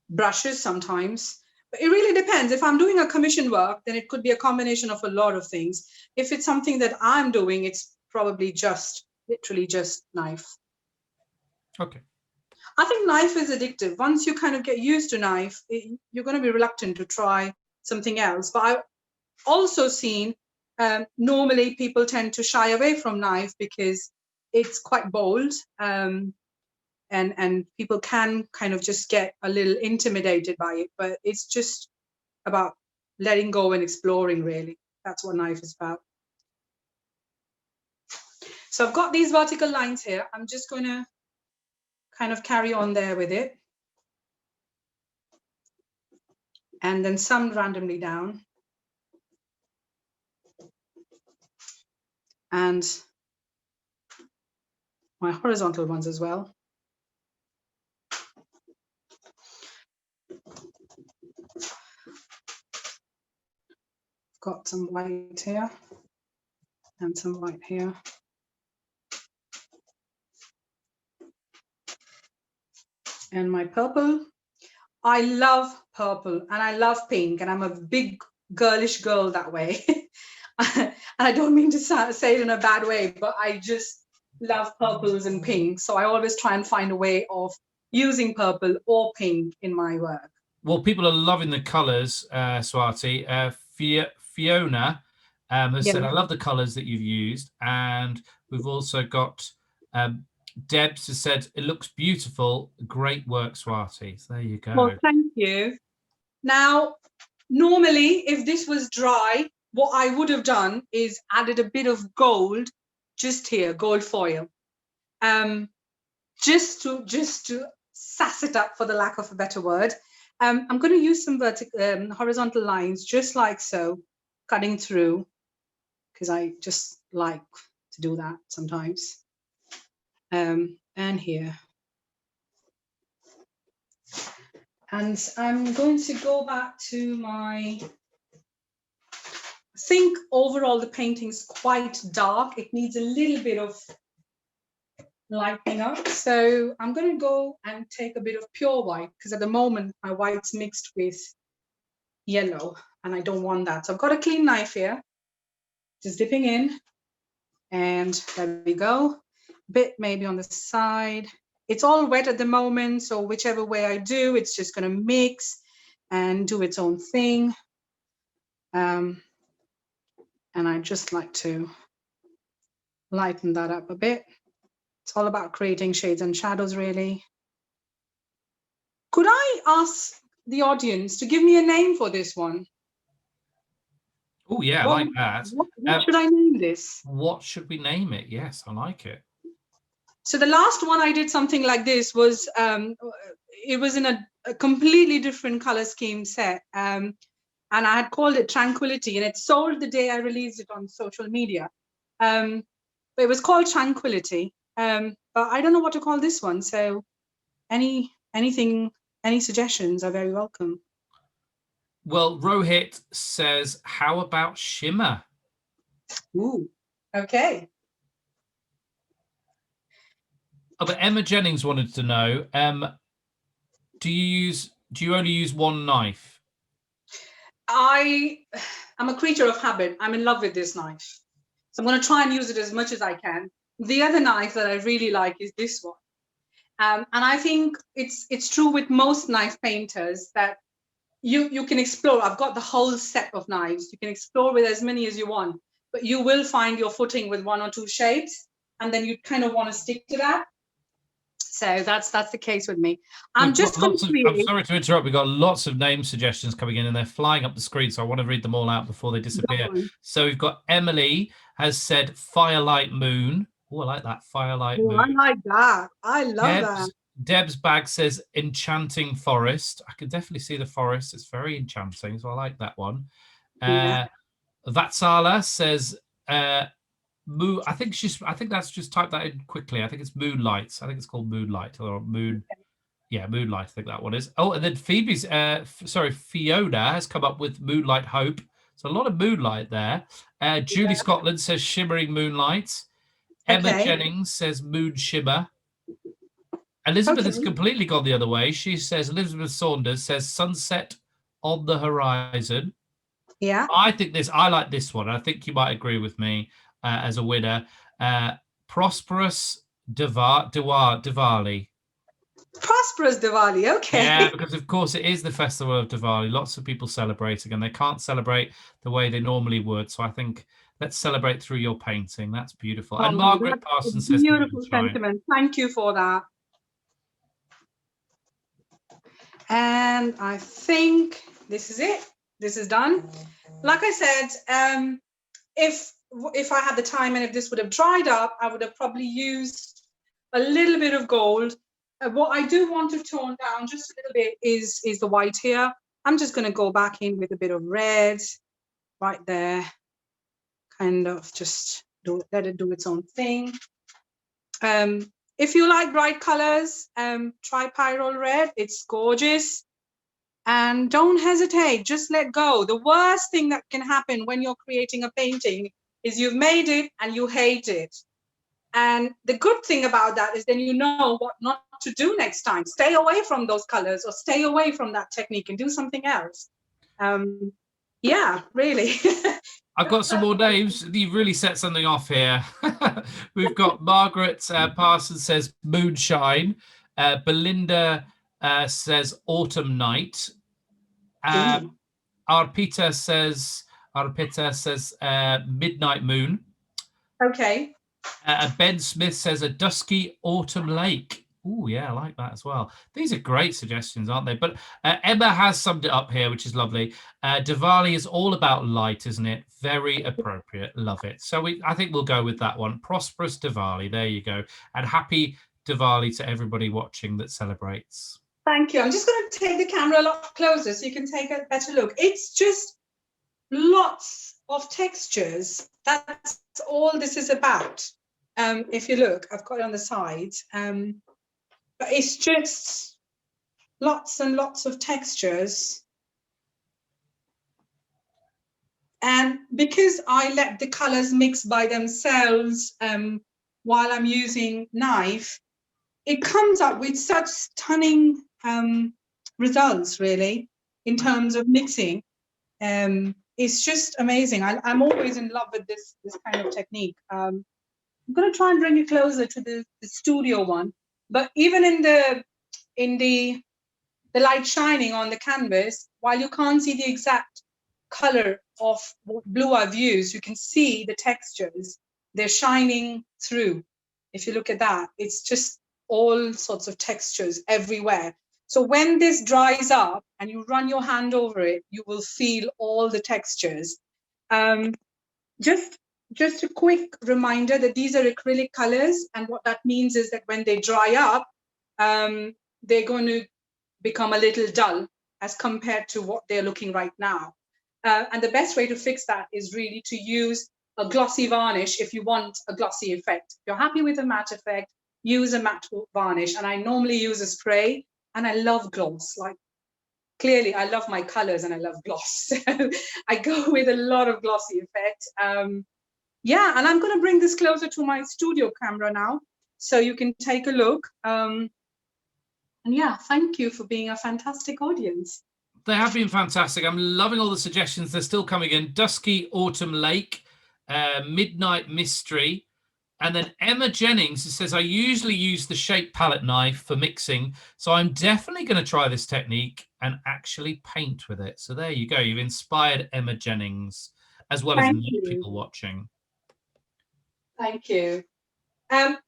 brushes sometimes. But it really depends. If I'm doing a commission work, then it could be a combination of a lot of things. If it's something that I'm doing, it's probably literally just knife. Okay. I think knife is addictive. Once you kind of get used to knife, you're going to be reluctant to try something else. But I've also seen normally people tend to shy away from knife because it's quite bold, and people can kind of just get a little intimidated by it. But it's just about letting go and exploring, really. That's what knife is about. So I've got these vertical lines here. I'm just going to kind of carry on there with it. And then some randomly down. And my horizontal ones as well. Got some white here and some white here. And my purple. I love purple and I love pink, and I'm a big girlish girl that way. And I don't mean to say it in a bad way, but I just love purples and pink. So I always try and find a way of using purple or pink in my work. Well, people are loving the colours, Swati. Fiona has said, I love the colours that you've used. And we've also got Debs has said, it looks beautiful. Great work, Swati. So there you go. Well, thank you. Now, normally, if this was dry, what I would have done is added a bit of gold just here, gold foil, just to sass it up, for the lack of a better word. I'm going to use some horizontal lines, just like so, cutting through, because I just like to do that sometimes. And here. And I'm going to go back to my, I think overall the painting's quite dark. It needs a little bit of lightening up. So I'm going to go and take a bit of pure white, because at the moment my white's mixed with yellow and I don't want that. So I've got a clean knife here, just dipping in, and there we go. Bit maybe on the side. It's all wet at the moment, so whichever way I do, it's just going to mix and do its own thing. And I just like to lighten that up a bit. It's all about creating shades and shadows, really. Could I ask the audience to give me a name for this one? Oh, yeah, I like that. What should I name this? What should we name it? Yes, I like it. So the last one I did something like this was, it was in a completely different color scheme set. And I had called it Tranquility, and it sold the day I released it on social media. But it was called Tranquility. But I don't know what to call this one. So any suggestions are very welcome. Well, Rohit says, how about Shimmer? Ooh, okay. Oh, but Emma Jennings wanted to know, do you only use one knife? I'm a creature of habit. I'm in love with this knife. So I'm going to try and use it as much as I can. The other knife that I really like is this one. And I think it's true with most knife painters that you can explore. I've got the whole set of knives. You can explore with as many as you want, but you will find your footing with one or two shapes, and then you kind of want to stick to that. So that's the case with me. I'm sorry to interrupt. We've got lots of name suggestions coming in, and they're flying up the screen, so I want to read them all out before they disappear. So we've got Emily has said Firelight Moon. Oh, I like that, Firelight Moon. I like that. I love that. Deb's Bag says Enchanting Forest. I can definitely see the forest. It's very enchanting, so I like that one. Vatsala says I think that's just typed that in quickly. I think it's Moonlight. I think it's called Moonlight or Moon. Yeah, Moonlight. I think that one is. Oh, and then Fiona has come up with Moonlight Hope. So a lot of moonlight there. Julie Scotland says Shimmering Moonlight. Emma Jennings says Moon Shimmer. Elizabeth has completely gone the other way. She says, Elizabeth Saunders says Sunset on the Horizon. Yeah. I like this one. I think you might agree with me as a winner. Prosperous Diwali. Prosperous Diwali, okay. Yeah, because of course it is the festival of Diwali. Lots of people celebrating, and they can't celebrate the way they normally would. So I think let's celebrate through your painting. That's beautiful. And Margaret Parsons says beautiful sentiment. Thank you for that. And I think this is it. This is done. Like I said, if I had the time and if this would have dried up, I would have probably used a little bit of gold what I do want to tone down just a little bit is the white here. I'm just going to go back in with a bit of red right there. Kind of just let it do its own thing. If you like bright colors, try Pyrrole Red. It's gorgeous. And don't hesitate, just let go. The worst thing that can happen when you're creating a painting is you've made it and you hate it. And the good thing about that is then you know what not to do next time. Stay away from those colors or stay away from that technique and do something else. Yeah, really. I've got some more names. You've really set something off here. We've got Margaret Parsons says Moonshine. Belinda says Autumn Night. Arpita says Midnight Moon. Okay. Ben Smith says a dusky autumn lake. Oh, yeah, I like that as well. These are great suggestions, aren't they? But Emma has summed it up here, which is lovely. Diwali is all about light, isn't it? Very appropriate. Love it. So I think we'll go with that one. Prosperous Diwali. There you go. And happy Diwali to everybody watching that celebrates. Thank you. I'm just going to take the camera a lot closer so you can take a better look. It's just lots of textures. That's all this is about. If you look, I've got it on the side. But it's just lots and lots of textures. And because I let the colors mix by themselves while I'm using knife, it comes up with such stunning results, really, in terms of mixing. It's just amazing. I'm always in love with this kind of technique. I'm going to try and bring you closer to the studio one. But even in the light shining on the canvas, while you can't see the exact color of what blue I've used, you can see the textures. They're shining through. If you look at that, it's just all sorts of textures everywhere. So when this dries up and you run your hand over it, you will feel all the textures. Just a quick reminder that these are acrylic colors, and what that means is that when they dry up, they're going to become a little dull as compared to what they're looking right now. And the best way to fix that is really to use a glossy varnish if you want a glossy effect. If you're happy with a matte effect, use a matte varnish. And I normally use a spray, and I love gloss. Like, clearly, I love my colors and I love gloss. So I go with a lot of glossy effect. Yeah, and I'm going to bring this closer to my studio camera now, so you can take a look. And yeah, thank you for being a fantastic audience. They have been fantastic. I'm loving all the suggestions. They're still coming in. Dusky Autumn Lake, Midnight Mystery. And then Emma Jennings says, I usually use the shape palette knife for mixing, so I'm definitely going to try this technique and actually paint with it. So there you go. You've inspired Emma Jennings, as well as people watching. Thank you. Well,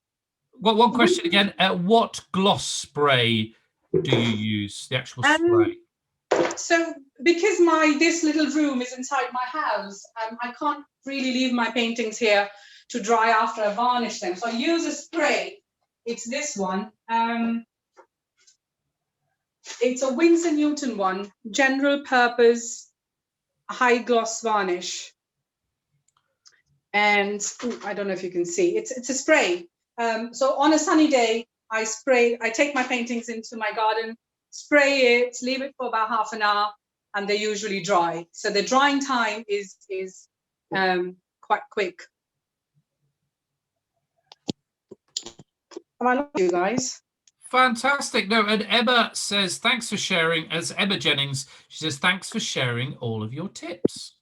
one question again. What gloss spray do you use, the actual spray? So because this little room is inside my house, I can't really leave my paintings here to dry after I varnish them. So I use a spray. It's this one. It's a Winsor Newton one, general purpose high gloss varnish. And I don't know if you can see, it's a spray. So on a sunny day, I take my paintings into my garden, spray it, leave it for about half an hour, and they usually dry. So the drying time is quite quick. Am I you guys? Fantastic. No, and Emma says, thanks for sharing. As Emma Jennings, she says, thanks for sharing all of your tips.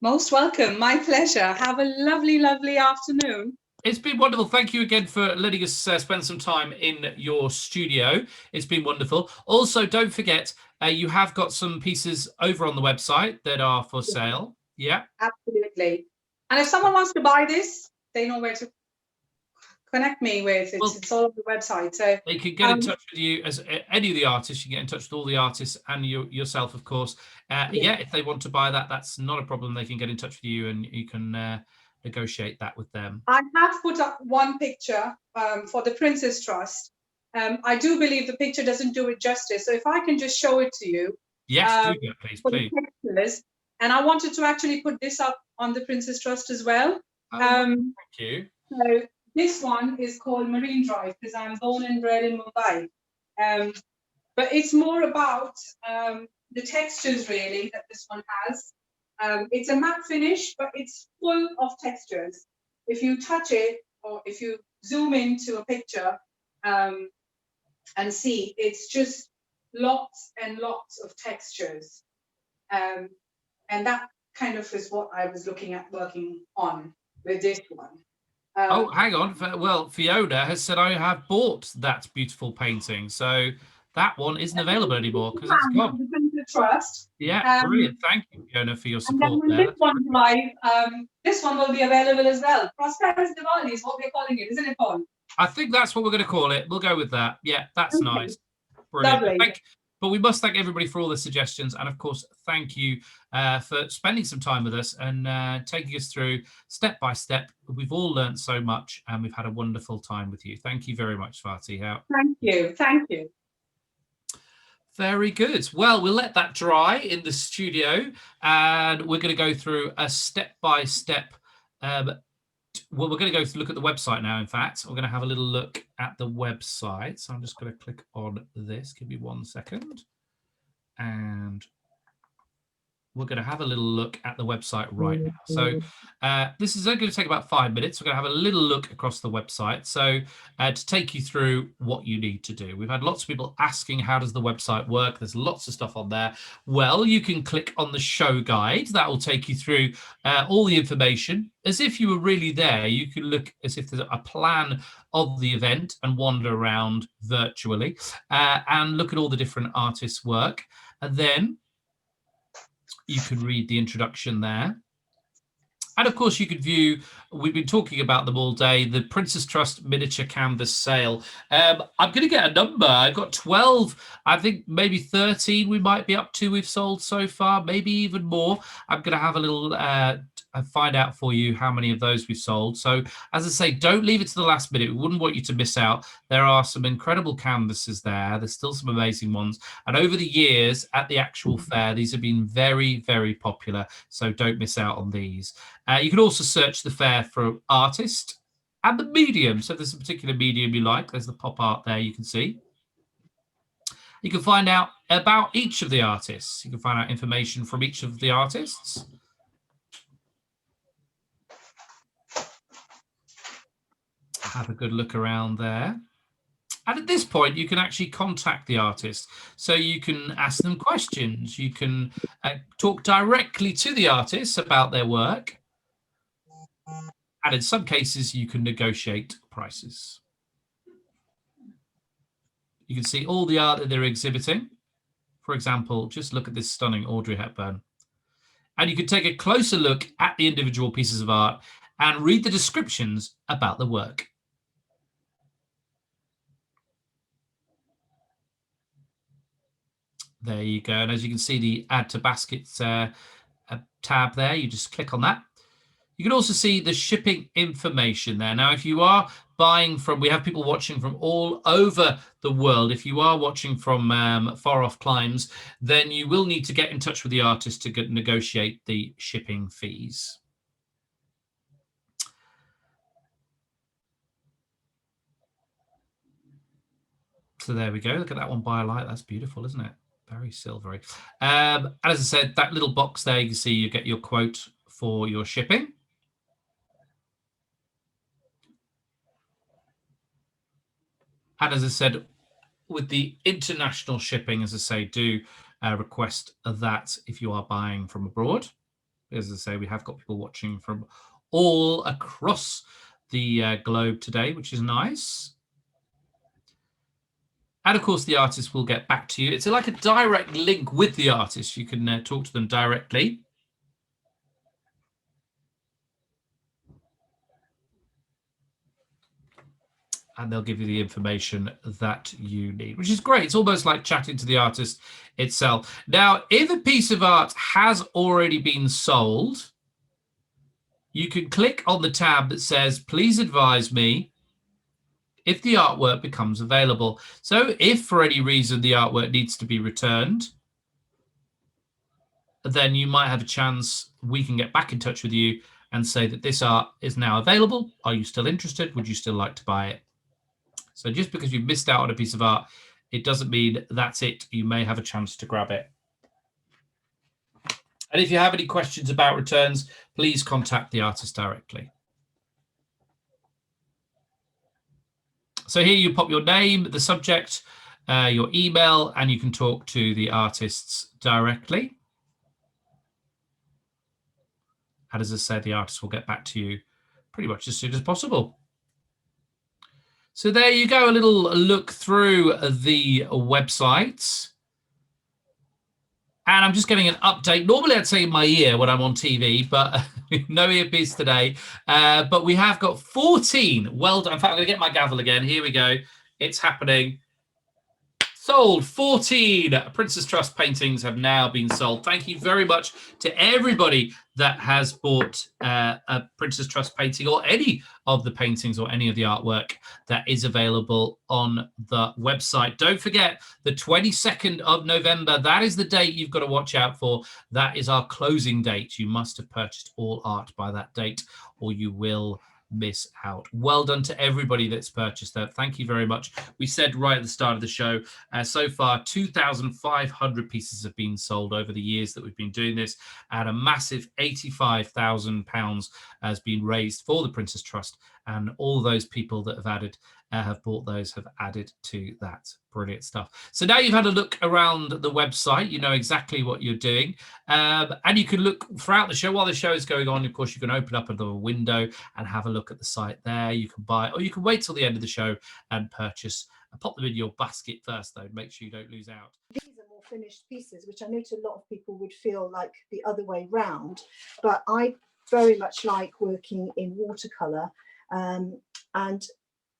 Most welcome. My pleasure. Have a lovely, lovely afternoon. It's been wonderful. Thank you again for letting us spend some time in your studio. It's been wonderful. Also, don't forget, you have got some pieces over on the website that are for sale. Yeah. Absolutely. And if someone wants to buy this, they know where to connect me with. It's all on the website. So they can get in touch with you as any of the artists. You can get in touch with all the artists and yourself, of course. Yeah, if they want to buy that, that's not a problem. They can get in touch with you and you can negotiate that with them. I have put up one picture for the Prince's Trust. I do believe the picture doesn't do it justice. So if I can just show it to you. Yes, do that, please, for please. The pictures. And I wanted to actually put this up on the Prince's Trust as well. Oh, thank you. So this one is called Marine Drive because I'm born and bred in Mumbai. But it's more about the textures really that this one has. It's a matte finish, but it's full of textures. If you touch it or if you zoom into a picture and see, it's just lots and lots of textures. And that kind of is what I was looking at working on with this one. Oh, hang on. Well, Fiona has said I have bought that beautiful painting. So that one isn't available anymore because it's gone. The Trust. Yeah, brilliant. Thank you, Fiona, for your support and then there. this one live, this one will be available as well. Prosperous Diwali is what we're calling it, isn't it, Paul? I think that's what we're going to call it. We'll go with that. Yeah, that's nice. Brilliant. Lovely. But we must thank everybody for all the suggestions. And of course, thank you for spending some time with us and taking us through step by step. We've all learned so much and we've had a wonderful time with you. Thank you very much, Swati. Thank you. Thank you. Very good. Well, we'll let that dry in the studio and we're going to go through a step-by-step. Well, we're going to go look at the website now, in fact. We're going to have a little look at the website. So I'm just going to click on this. Give me 1 second. And we're going to have a little look at the website right now. So this is only going to take about 5 minutes. We're going to have a little look across the website. So to take you through what you need to do. We've had lots of people asking, how does the website work? There's lots of stuff on there. Well, you can click on the show guide. That will take you through all the information. As if you were really there, you can look as if there's a plan of the event and wander around virtually and look at all the different artists' work. And then you can read the introduction there. And of course, you could view, we've been talking about them all day, the Prince's Trust miniature canvas sale. I'm going to get a number. I've got 12, I think maybe 13 we might be up to we've sold so far, maybe even more. I'm going to have a little find out for you how many of those we've sold. So as I say, don't leave it to the last minute. We wouldn't want you to miss out. There are some incredible canvases there. There's still some amazing ones. And over the years at the actual fair, these have been very, very popular. So don't miss out on these. You can also search the fair for artist and the medium. So if there's a particular medium you like, there's the pop art there you can see. You can find out about each of the artists. You can find out information from each of the artists. Have a good look around there. And at this point, you can actually contact the artist. So you can ask them questions. You can talk directly to the artists about their work. And in some cases, you can negotiate prices. You can see all the art that they're exhibiting. For example, just look at this stunning Audrey Hepburn. And you can take a closer look at the individual pieces of art and read the descriptions about the work. There you go. And as you can see, the Add to Baskets tab there, you just click on that. You can also see the shipping information there. Now, if you are buying from, we have people watching from all over the world. If you are watching from far off climes, then you will need to get in touch with the artist to negotiate the shipping fees. So there we go. Look at that one by a light. That's beautiful, isn't it? Very silvery. And as I said, that little box there, you can see you get your quote for your shipping. And as I said, with the international shipping, as I say, do request that if you are buying from abroad. As I say, we have got people watching from all across the globe today, which is nice. And of course, the artist will get back to you. It's like a direct link with the artist. You can talk to them directly. And they'll give you the information that you need, which is great. It's almost like chatting to the artist itself. Now, if a piece of art has already been sold, you can click on the tab that says, please advise me if the artwork becomes available. So if for any reason the artwork needs to be returned, then you might have a chance we can get back in touch with you and say that this art is now available. Are you still interested? Would you still like to buy it? So just because you've missed out on a piece of art, it doesn't mean that's it. You may have a chance to grab it. And if you have any questions about returns, please contact the artist directly. So here you pop your name, the subject, your email, and you can talk to the artists directly. And as I said, the artist will get back to you pretty much as soon as possible. So there you go, a little look through the website. And I'm just getting an update. Normally I'd say in my ear when I'm on TV, but no earpiece today. But we have got 14. Well done. In fact, I'm going to get my gavel again. Here we go. It's happening. Sold. 14 Princess Trust paintings have now been sold. Thank you very much to everybody that has bought a Princess Trust painting or any of the paintings or any of the artwork that is available on the website. Don't forget, the 22nd of November, that is the date you've got to watch out for. That is our closing date. You must have purchased all art by that date or you will miss out. Well done to everybody that's purchased that. Thank you very much. We said right at the start of the show, so far 2,500 pieces have been sold over the years that we've been doing this, and a massive £85,000 has been raised for the Princess Trust, and all those people that have bought those have added to that. Brilliant stuff. So now you've had a look around the website, you know exactly what you're doing, and you can look throughout the show. While the show is going on, of course, you can open up another window and have a look at the site there. You can buy, or you can wait till the end of the show and purchase and pop them in your basket first, though. Make sure you don't lose out. These are more finished pieces, which I know to a lot of people would feel like the other way round, but I very much like working in watercolour, and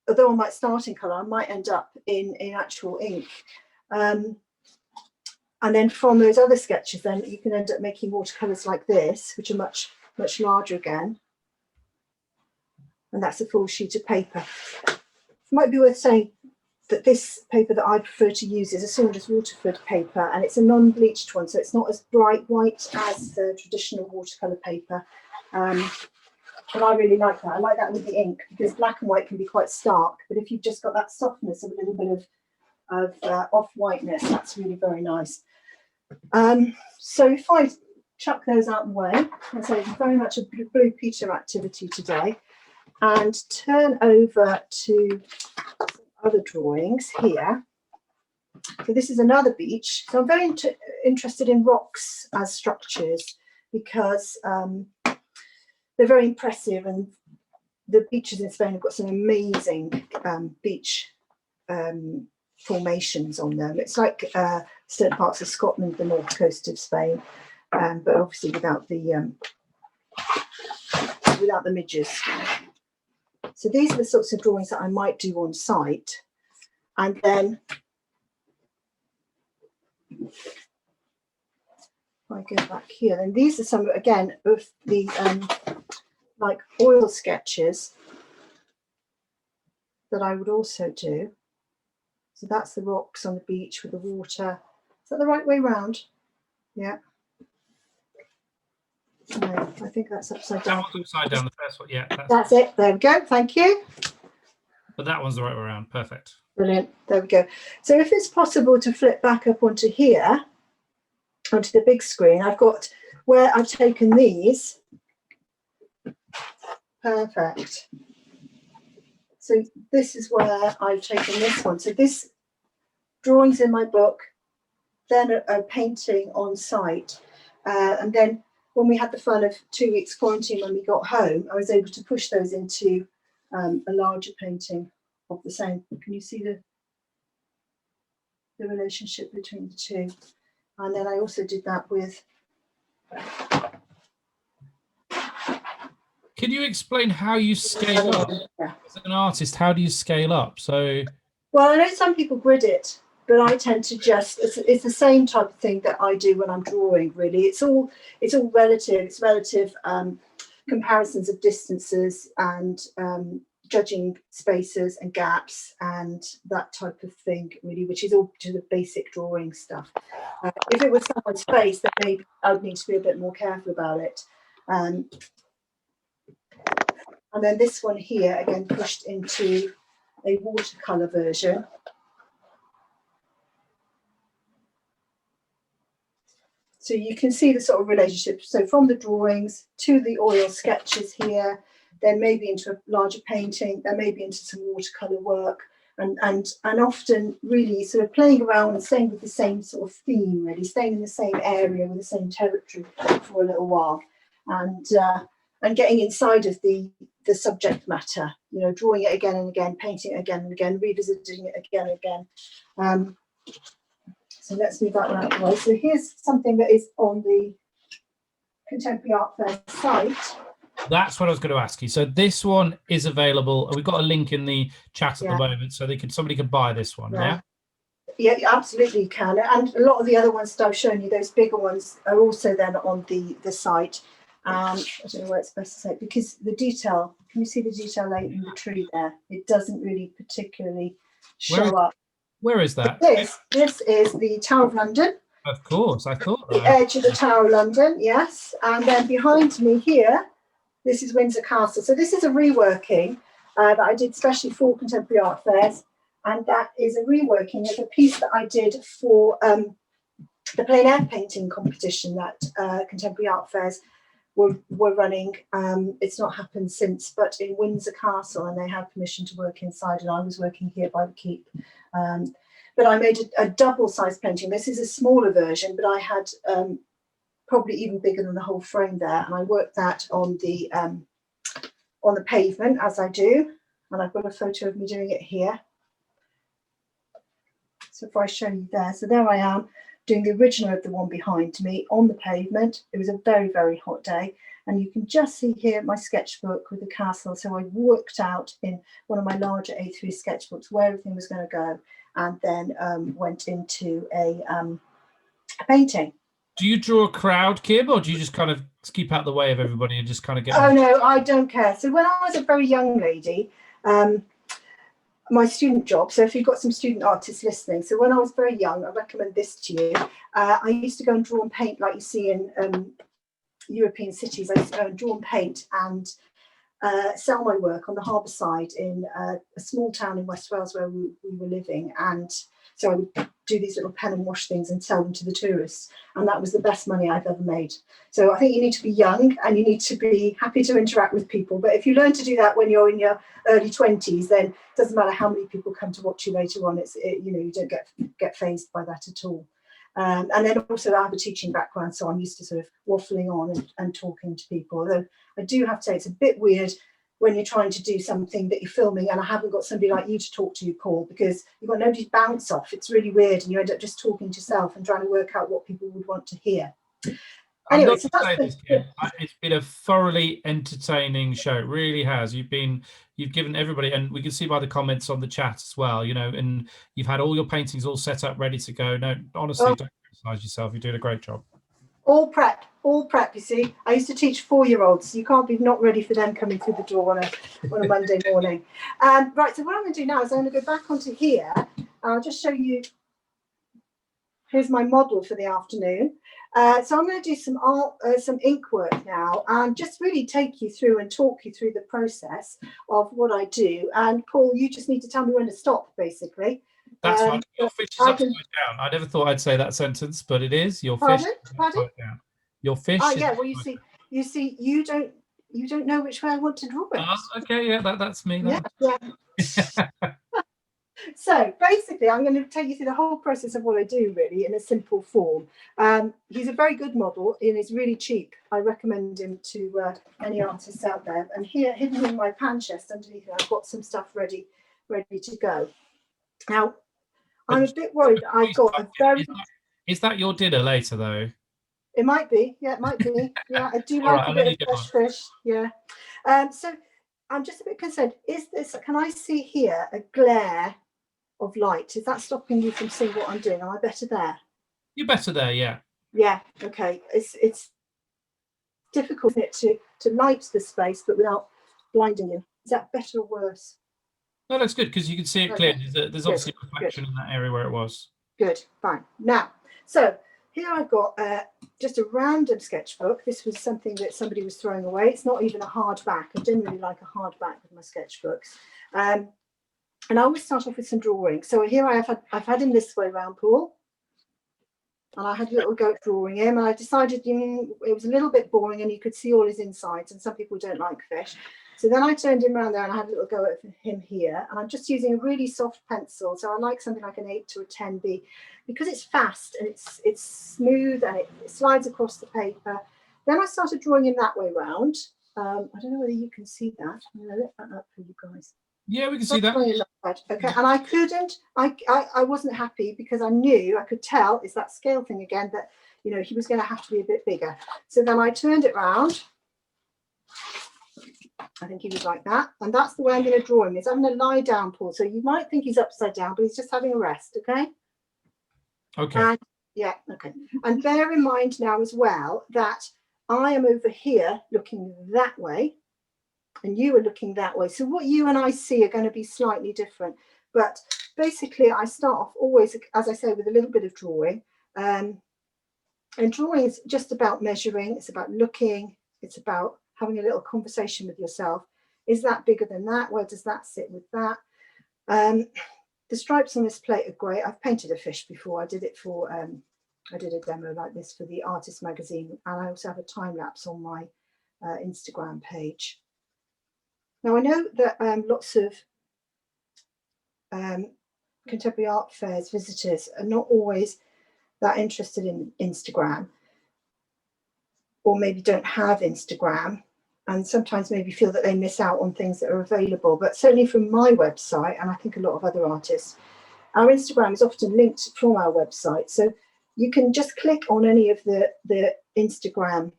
although I might start in colour, I might end up in actual ink. And then from those other sketches, then you can end up making watercolours like this, which are much, much larger again. And that's a full sheet of paper. It might be worth saying that this paper that I prefer to use is a Cedars Waterford paper, and it's a non-bleached one, so it's not as bright white as the traditional watercolour paper. And I really like that. I like that with the ink, because black and white can be quite stark, but if you've just got that softness of a little bit of off-whiteness, that's really very nice. So if I chuck those out the way, and say it's very much a Blue Peter activity today, and turn over to some other drawings here. So this is another beach. So I'm very interested in rocks as structures, because they're very impressive, and the beaches in Spain have got some amazing beach formations on them. It's like certain parts of Scotland, the north coast of Spain, but obviously without the midges. So these are the sorts of drawings that I might do on site, and then if I go back here, then these are some again of the like oil sketches that I would also do. So that's the rocks on the beach with the water. Is that the right way round? Yeah. No, I think that's upside down. That one's upside down, the first one, yeah. That's it. There we go. Thank you. But that one's the right way around. Perfect. Brilliant. There we go. So if it's possible to flip back up onto here, onto the big screen, I've got where I've taken these. Perfect. So this is where I've taken this one. So this drawings in my book, then a painting on site, and then when we had the fun of 2 weeks quarantine when we got home, I was able to push those into a larger painting of the same. Can you see the relationship between the two? And then I also did that with. Can you explain how you scale up as an artist? How do you scale up? So, well, I know some people grid it, but I tend to just, it's the same type of thing that I do when I'm drawing, really. It's all relative. It's relative comparisons of distances and judging spaces and gaps and that type of thing, really, which is all to the basic drawing stuff. If it was someone's face, then maybe I'd need to be a bit more careful about it. And then this one here, again, pushed into a watercolour version. So you can see the sort of relationship. So from the drawings to the oil sketches here, then maybe into a larger painting, then maybe into some watercolour work, and often really sort of playing around and staying with the same sort of theme, really, staying in the same area with the same territory for a little while, and getting inside of the subject matter, you know, drawing it again and again, painting it again and again, revisiting it again and again. So let's move that out of the way. So here's something that is on the Contemporary Art Fair site. That's what I was going to ask you. So this one is available. We've got a link in the chat at the moment, so somebody can buy this one. Yeah. Yeah, you absolutely can. And a lot of the other ones that I've shown you, those bigger ones, are also then on the site. I don't know where it's best to say, because the detail. Can you see the detail in the tree there? It doesn't really particularly show up. Where is that? This is the Tower of London. Of course, I thought that. The edge of the Tower of London, yes. And then behind me here, this is Windsor Castle. So this is a reworking that I did especially for Contemporary Art Fairs. And that is a reworking of a piece that I did for the plein air painting competition that Contemporary Art Fairs were running. It's not happened since, but in Windsor Castle, and they had permission to work inside, and I was working here by the keep. But I made a double-sized painting. This is a smaller version, but I had probably even bigger than the whole frame there, and I worked that on the pavement, as I do, and I've got a photo of me doing it here. So if I show you there, so there I am doing the original of the one behind me on the pavement. It was a very, very hot day, and you can just see here my sketchbook with the castle. So I worked out in one of my larger A3 sketchbooks where everything was going to go, and then went into a painting. Do you draw a crowd, Kim, or do you just kind of keep out the way of everybody and just kind of get... Oh, no, I don't care. So when I was a very young lady, my student job, so if you've got some student artists listening, so when I was very young, I recommend this to you. I used to go and draw and paint like you see in European cities. I used to go and draw and paint and sell my work on the harbour side in a small town in West Wales where we were living. And so I would do these little pen and wash things and sell them to the tourists. And that was the best money I've ever made. So I think you need to be young and you need to be happy to interact with people. But if you learn to do that when you're in your early 20s, then it doesn't matter how many people come to watch you later on. You know, you don't get fazed by that at all. And then also I have a teaching background, so I'm used to sort of waffling on and talking to people. Although I do have to say it's a bit weird when you're trying to do something that you're filming and I haven't got somebody like you to talk to, Paul, because you've got nobody to bounce off. It's really weird and you end up just talking to yourself and trying to work out what people would want to hear. Anyway, so that's it's been a thoroughly entertaining show. It really has. You've given everybody, and we can see by the comments on the chat as well, you know, and you've had all your paintings all set up, ready to go. No, honestly, don't criticize yourself. You're doing a great job. All prep, you see. I used to teach 4-year-olds. You can't be not ready for them coming through the door on a Monday morning. Right, so what I'm going to do now is I'm going to go back onto here. I'll just show you. Here's my model for the afternoon. So I'm going to do some ink work now and just really take you through and talk you through the process of what I do. And Paul, you just need to tell me when to stop, basically. That's fine. Your fish is upside down. I never thought I'd say that sentence, but it is. Your fish is upside down. Your fish. Oh yeah. Well, you see, you don't know which way I want to draw it. Okay. Yeah, that's me. Yeah. So basically, I'm going to take you through the whole process of what I do, really, in a simple form. He's a very good model and he's really cheap. I recommend him to any artists out there. And here, hidden in my pan chest underneath, I've got some stuff ready to go. Now, I'm a bit worried. I've got a very... Is that your dinner later, though? It might be. Yeah, it might be. Yeah, I do like a bit of fresh fish. Yeah. So I'm just a bit concerned. Can I see here a glare of light? Is that stopping you from seeing what I'm doing? Am I better there? You're better there, yeah. Yeah, okay. It's difficult, isn't it, to light the space, but without blinding you. Is that better or worse? No, that's good because you can see it Okay. clearly. There's obviously a reflection in that area where it was. Good, fine. Now, so here I've got just a random sketchbook. This was something that somebody was throwing away. It's not even a hardback. I generally like a hardback with my sketchbooks. And I always start off with some drawing. So here I've had him this way round, Paul. And I had a little go at drawing him, and I decided it was a little bit boring and you could see all his insides, and some people don't like fish. So then I turned him around there and I had a little go at him here, and I'm just using a really soft pencil. So I like something like an 8 to a 10B because it's fast and it's smooth and it slides across the paper. Then I started drawing him that way round. I don't know whether you can see that. I'm going to lift that up for you guys. Yeah, we can see that. Okay, and I couldn't, I wasn't happy because I knew, I could tell, it's that scale thing again, that, you know, he was going to have to be a bit bigger. So then I turned it round. I think he was like that. And that's the way I'm going to draw him. He's having a lie down, Paul. So you might think he's upside down, but he's just having a rest, okay? Okay. And, yeah, okay. And bear in mind now as well that I am over here looking that way, and you are looking that way. So what you and I see are going to be slightly different. But basically, I start off always, as I say, with a little bit of drawing. And drawing is just about measuring. It's about looking. It's about having a little conversation with yourself. Is that bigger than that? Where does that sit with that? The stripes on this plate are great. I've painted a fish before. I did it for, I did a demo like this for the Artist magazine. And I also have a time lapse on my Instagram page. Now, I know that lots of contemporary art fairs visitors are not always that interested in Instagram, or maybe don't have Instagram, and sometimes maybe feel that they miss out on things that are available. But certainly from my website, and I think a lot of other artists, our Instagram is often linked from our website. So you can just click on any of the Instagram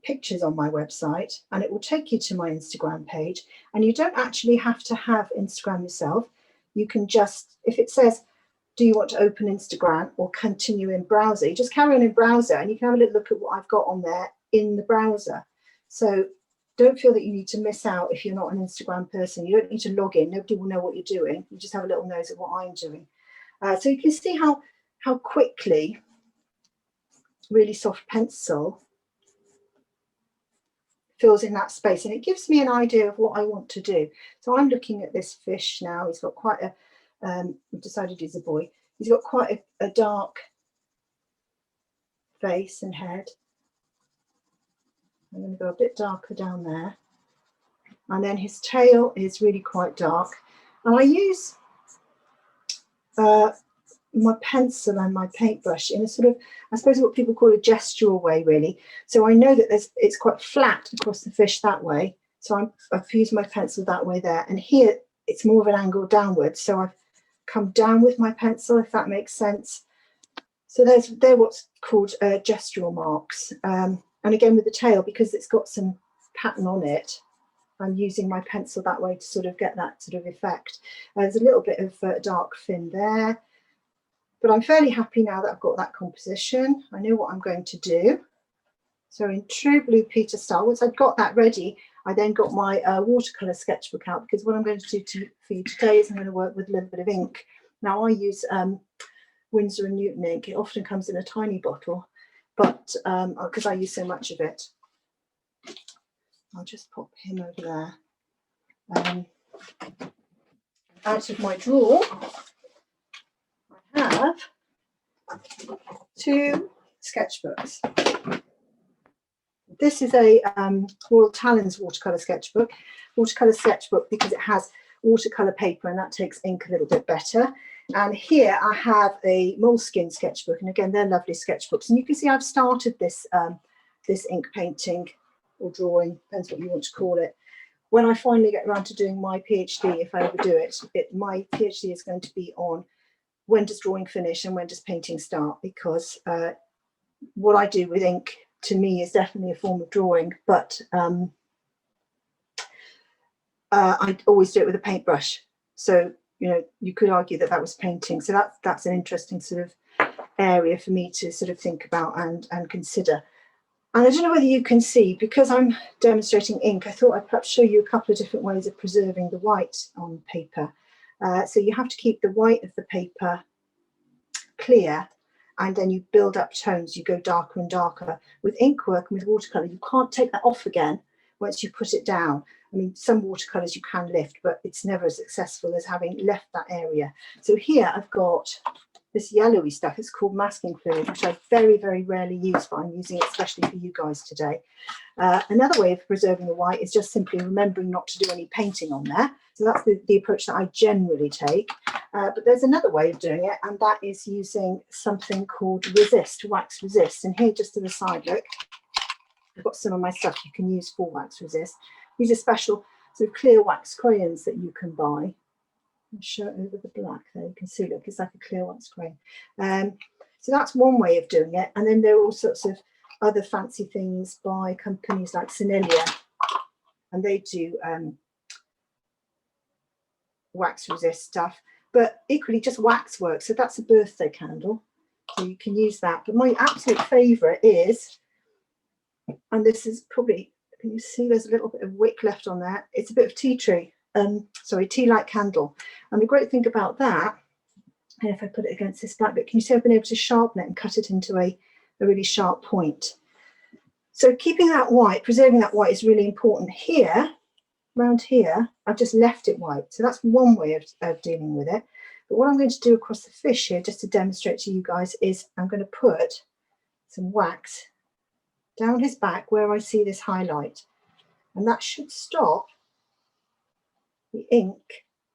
pictures on my website, and it will take you to my Instagram page. And you don't actually have to have Instagram yourself. You can just, if it says, do you want to open Instagram or continue in browser, you just carry on in browser and you can have a little look at what I've got on there in the browser. So don't feel that you need to miss out if you're not an Instagram person. You don't need to log in. Nobody will know what you're doing. You just have a little nose at what I'm doing. So you can see how quickly really soft pencil fills in that space, and it gives me an idea of what I want to do. So I'm looking at this fish now. He's got quite a, I've decided he's a boy. He's got quite a dark face and head. I'm going to go a bit darker down there. And then his tail is really quite dark. And I use my pencil and my paintbrush in a sort of, I suppose what people call a gestural way, really. So I know that it's quite flat across the fish that way. So I've used my pencil that way there. And here it's more of an angle downwards. So I've come down with my pencil, if that makes sense. So they're what's called gestural marks. And again with the tail, because it's got some pattern on it, I'm using my pencil that way to sort of get that sort of effect. There's a little bit of dark fin there. But I'm fairly happy now that I've got that composition. I know what I'm going to do. So in true Blue Peter style, once I've got that ready, I then got my watercolour sketchbook out, because what I'm going to do for you today is I'm going to work with a little bit of ink. Now I use Windsor and Newton ink. It often comes in a tiny bottle, but because I use so much of it. I'll just pop him over there. Out of my drawer, I have 2 sketchbooks. This is a Royal Talens watercolour sketchbook because it has watercolour paper and that takes ink a little bit better. And here I have a moleskin sketchbook, and again they're lovely sketchbooks. And you can see I've started this this ink painting or drawing, depends what you want to call it. When I finally get around to doing my PhD, if I ever do it, my PhD is going to be on when does drawing finish and when does painting start, because what I do with ink to me is definitely a form of drawing, but I always do it with a paintbrush. So, you know, you could argue that that was painting. So that's an interesting sort of area for me to sort of think about and consider. And I don't know whether you can see, because I'm demonstrating ink, I thought I'd perhaps show you a couple of different ways of preserving the white on paper. So you have to keep the white of the paper clear, and then you build up tones, you go darker and darker. With ink work and with watercolour, you can't take that off again once you put it down. I mean, some watercolours you can lift, but it's never as successful as having left that area. So here I've got this yellowy stuff. It's called masking fluid, which I very, very rarely use, but I'm using it especially for you guys today. Another way of preserving the white is just simply remembering not to do any painting on there. So that's the approach that I generally take. But there's another way of doing it, and that is using something called resist, wax resist. And here, just to the side, look, I've got some of my stuff you can use for wax resist. These are special sort of clear wax crayons that you can buy. I'll show it over the black there. You can see, look, it's like a clear wax crayon. So that's one way of doing it. And then there are all sorts of other fancy things by companies like Sinha, and they do wax resist stuff. But equally, just wax work. So that's a birthday candle. So you can use that. But my absolute favourite is, and this is probably, can you see there's a little bit of wick left on there? It's a bit of tea tree. Sorry, tea light candle. And the great thing about that, and if I put it against this black bit, can you see I've been able to sharpen it and cut it into a really sharp point. So keeping that white, preserving that white is really important. Here, around here, I've just left it white. So that's one way of dealing with it. But what I'm going to do across the fish here, just to demonstrate to you guys, is I'm going to put some wax down his back where I see this highlight. And that should stop the ink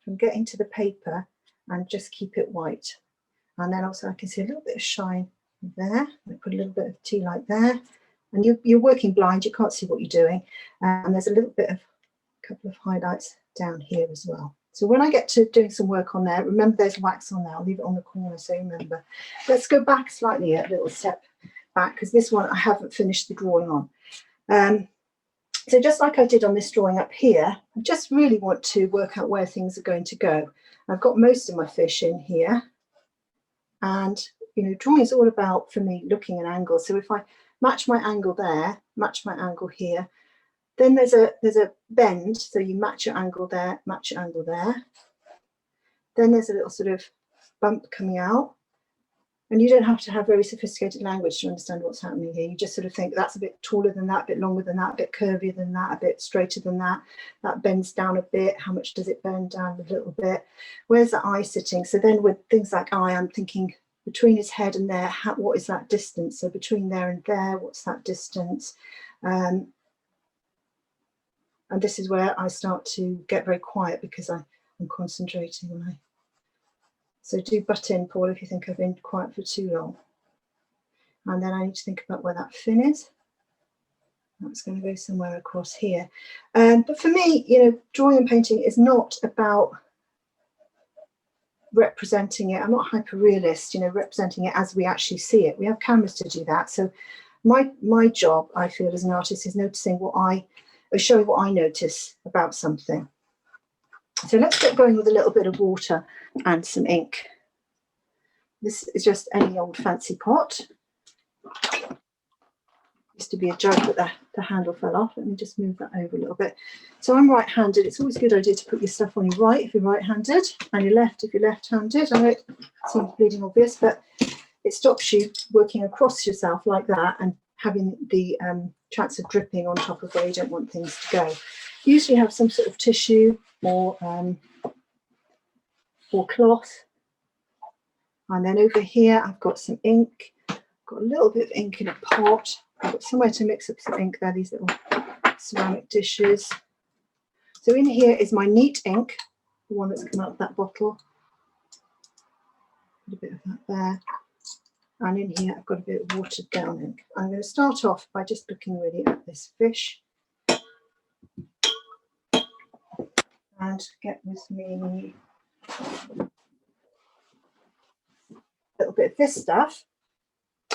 from getting to the paper and just keep it white. And then also I can see a little bit of shine there. I put a little bit of tea light there. And you're working blind, you can't see what you're doing. And there's a little bit of, a couple of highlights down here as well. So when I get to doing some work on there, remember there's wax on there. I'll leave it on the corner so you remember. Let's go back slightly, a little step back, because this one I haven't finished the drawing on. So just like I did on this drawing up here, I just really want to work out where things are going to go. I've got most of my fish in here. And, you know, drawing is all about, for me, looking at angles. So if I match my angle there, match my angle here, then there's a bend. So you match your angle there, match your angle there. Then there's a little sort of bump coming out. And you don't have to have very sophisticated language to understand what's happening here. You just sort of think that's a bit taller than that, a bit longer than that, a bit curvier than that, a bit straighter than that. That bends down a bit. How much does it bend down a little bit? Where's the eye sitting? So then with things like eye, I'm thinking between his head and there, what is that distance? So between there and there, what's that distance? And this is where I start to get very quiet because I'm concentrating when I. So do butt in, Paul, if you think I've been quiet for too long. And then I need to think about where that fin is. That's going to go somewhere across here. But for me, you know, drawing and painting is not about representing it. I'm not hyper-realist, you know, representing it as we actually see it. We have cameras to do that. So my job, I feel, as an artist is noticing showing what I notice about something. So let's get going with a little bit of water and some ink. This is just any old fancy pot. Used to be a jug, but the handle fell off. Let me just move that over a little bit. So I'm right-handed. It's always a good idea to put your stuff on your right if you're right-handed, and your left if you're left-handed. I know it seems bleeding obvious, but it stops you working across yourself like that and having the chance of dripping on top of where you don't want things to go. Usually have some sort of tissue or cloth. And then over here, I've got some ink. I've got a little bit of ink in a pot. I've got somewhere to mix up some ink there, these little ceramic dishes. So in here is my neat ink, the one that's come out of that bottle. Put a bit of that there. And in here, I've got a bit of watered down ink. I'm going to start off by just looking really at this fish. And get with me a little bit of this stuff,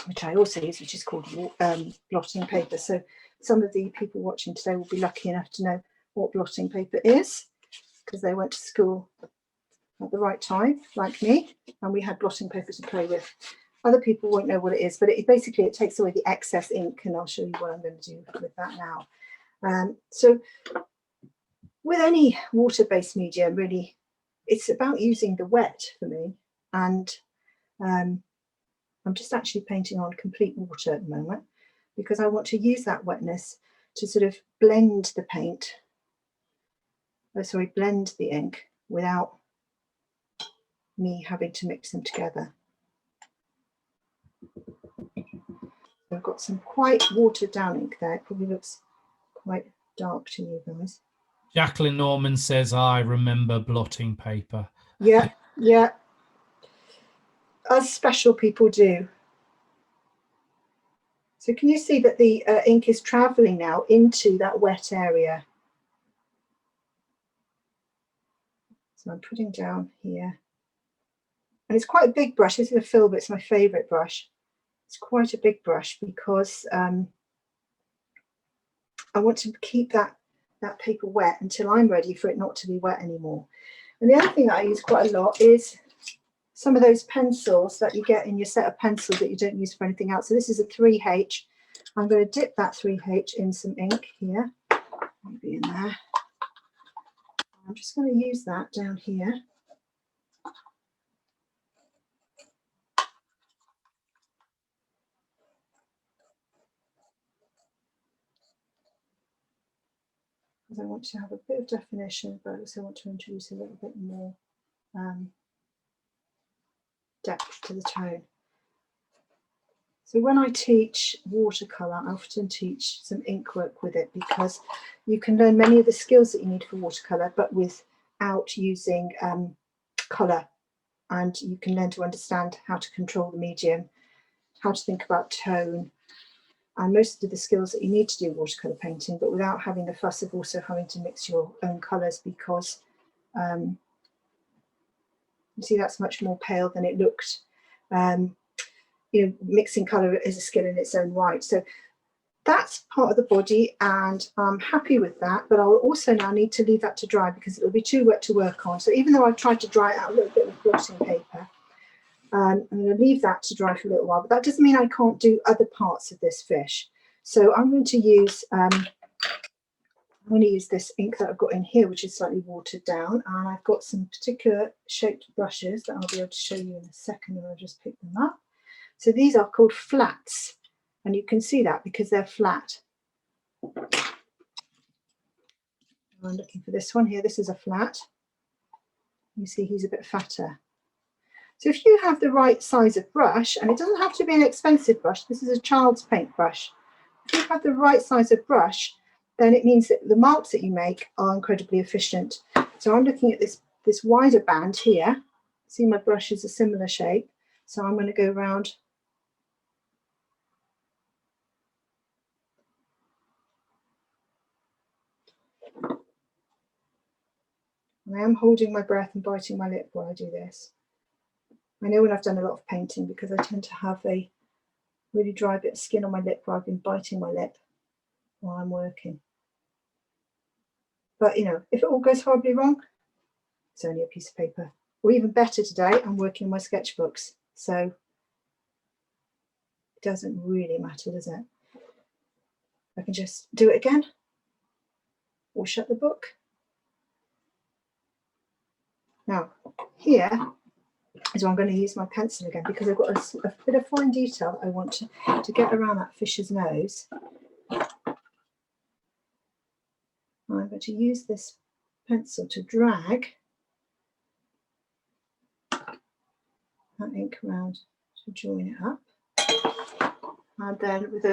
which I also use, which is called blotting paper. So some of the people watching today will be lucky enough to know what blotting paper is, because they went to school at the right time, like me, and we had blotting paper to play with Other people won't know what it is, but basically it takes away the excess ink, and I'll show you what I'm going to do with that now. So with any water-based medium, really, it's about using the wet for me. And I'm just actually painting on complete water at the moment, because I want to use that wetness to sort of blend the paint, blend the ink without me having to mix them together. So I've got some quite watered down ink there. It probably looks quite dark to you guys. Jacqueline Norman says, I remember blotting paper. Yeah, yeah. As special people do. So can you see that the ink is traveling now into that wet area? So I'm putting down here. And it's quite a big brush. This is a Filbert, it's my favourite brush. It's quite a big brush because I want to keep that paper wet until I'm ready for it not to be wet anymore. And the other thing that I use quite a lot is some of those pencils that you get in your set of pencils that you don't use for anything else. So this is a 3H. I'm going to dip that 3H in some ink here, maybe in there. I'm just going to use that down here. Because I want to have a bit of definition, but I also want to introduce a little bit more depth to the tone. So when I teach watercolour, I often teach some ink work with it, because you can learn many of the skills that you need for watercolour, but without using colour. And you can learn to understand how to control the medium, how to think about tone, and most of the skills that you need to do watercolour painting, but without having the fuss of also having to mix your own colours, because you see that's much more pale than it looked. You know, mixing colour is a skill in its own right. So that's part of the body, and I'm happy with that, but I'll also now need to leave that to dry because it'll be too wet to work on. So even though I've tried to dry it out a little bit with blotting paper, I'm going to leave that to dry for a little while, but that doesn't mean I can't do other parts of this fish. So I'm going to use this ink that I've got in here, which is slightly watered down, and I've got some particular shaped brushes that I'll be able to show you in a second when I just pick them up. So these are called flats, and you can see that because they're flat. I'm looking for this one here. This is a flat. You see he's a bit fatter. So if you have the right size of brush, and it doesn't have to be an expensive brush, this is a child's paint brush. If you have the right size of brush, then it means that the marks that you make are incredibly efficient. So I'm looking at this wider band here. See, my brush is a similar shape. So I'm going to go around and I am holding my breath and biting my lip while I do this. I know when I've done a lot of painting, because I tend to have a really dry bit of skin on my lip where I've been biting my lip while I'm working. But you know, if it all goes horribly wrong, it's only a piece of paper. Or even better, today I'm working on my sketchbooks, so it doesn't really matter, does it? I can just do it again or shut the book. Now here is where I'm going to use my pencil again, because I've got a bit of fine detail I want to get around that fish's nose. I'm going to use this pencil to drag that ink around to join it up. And then with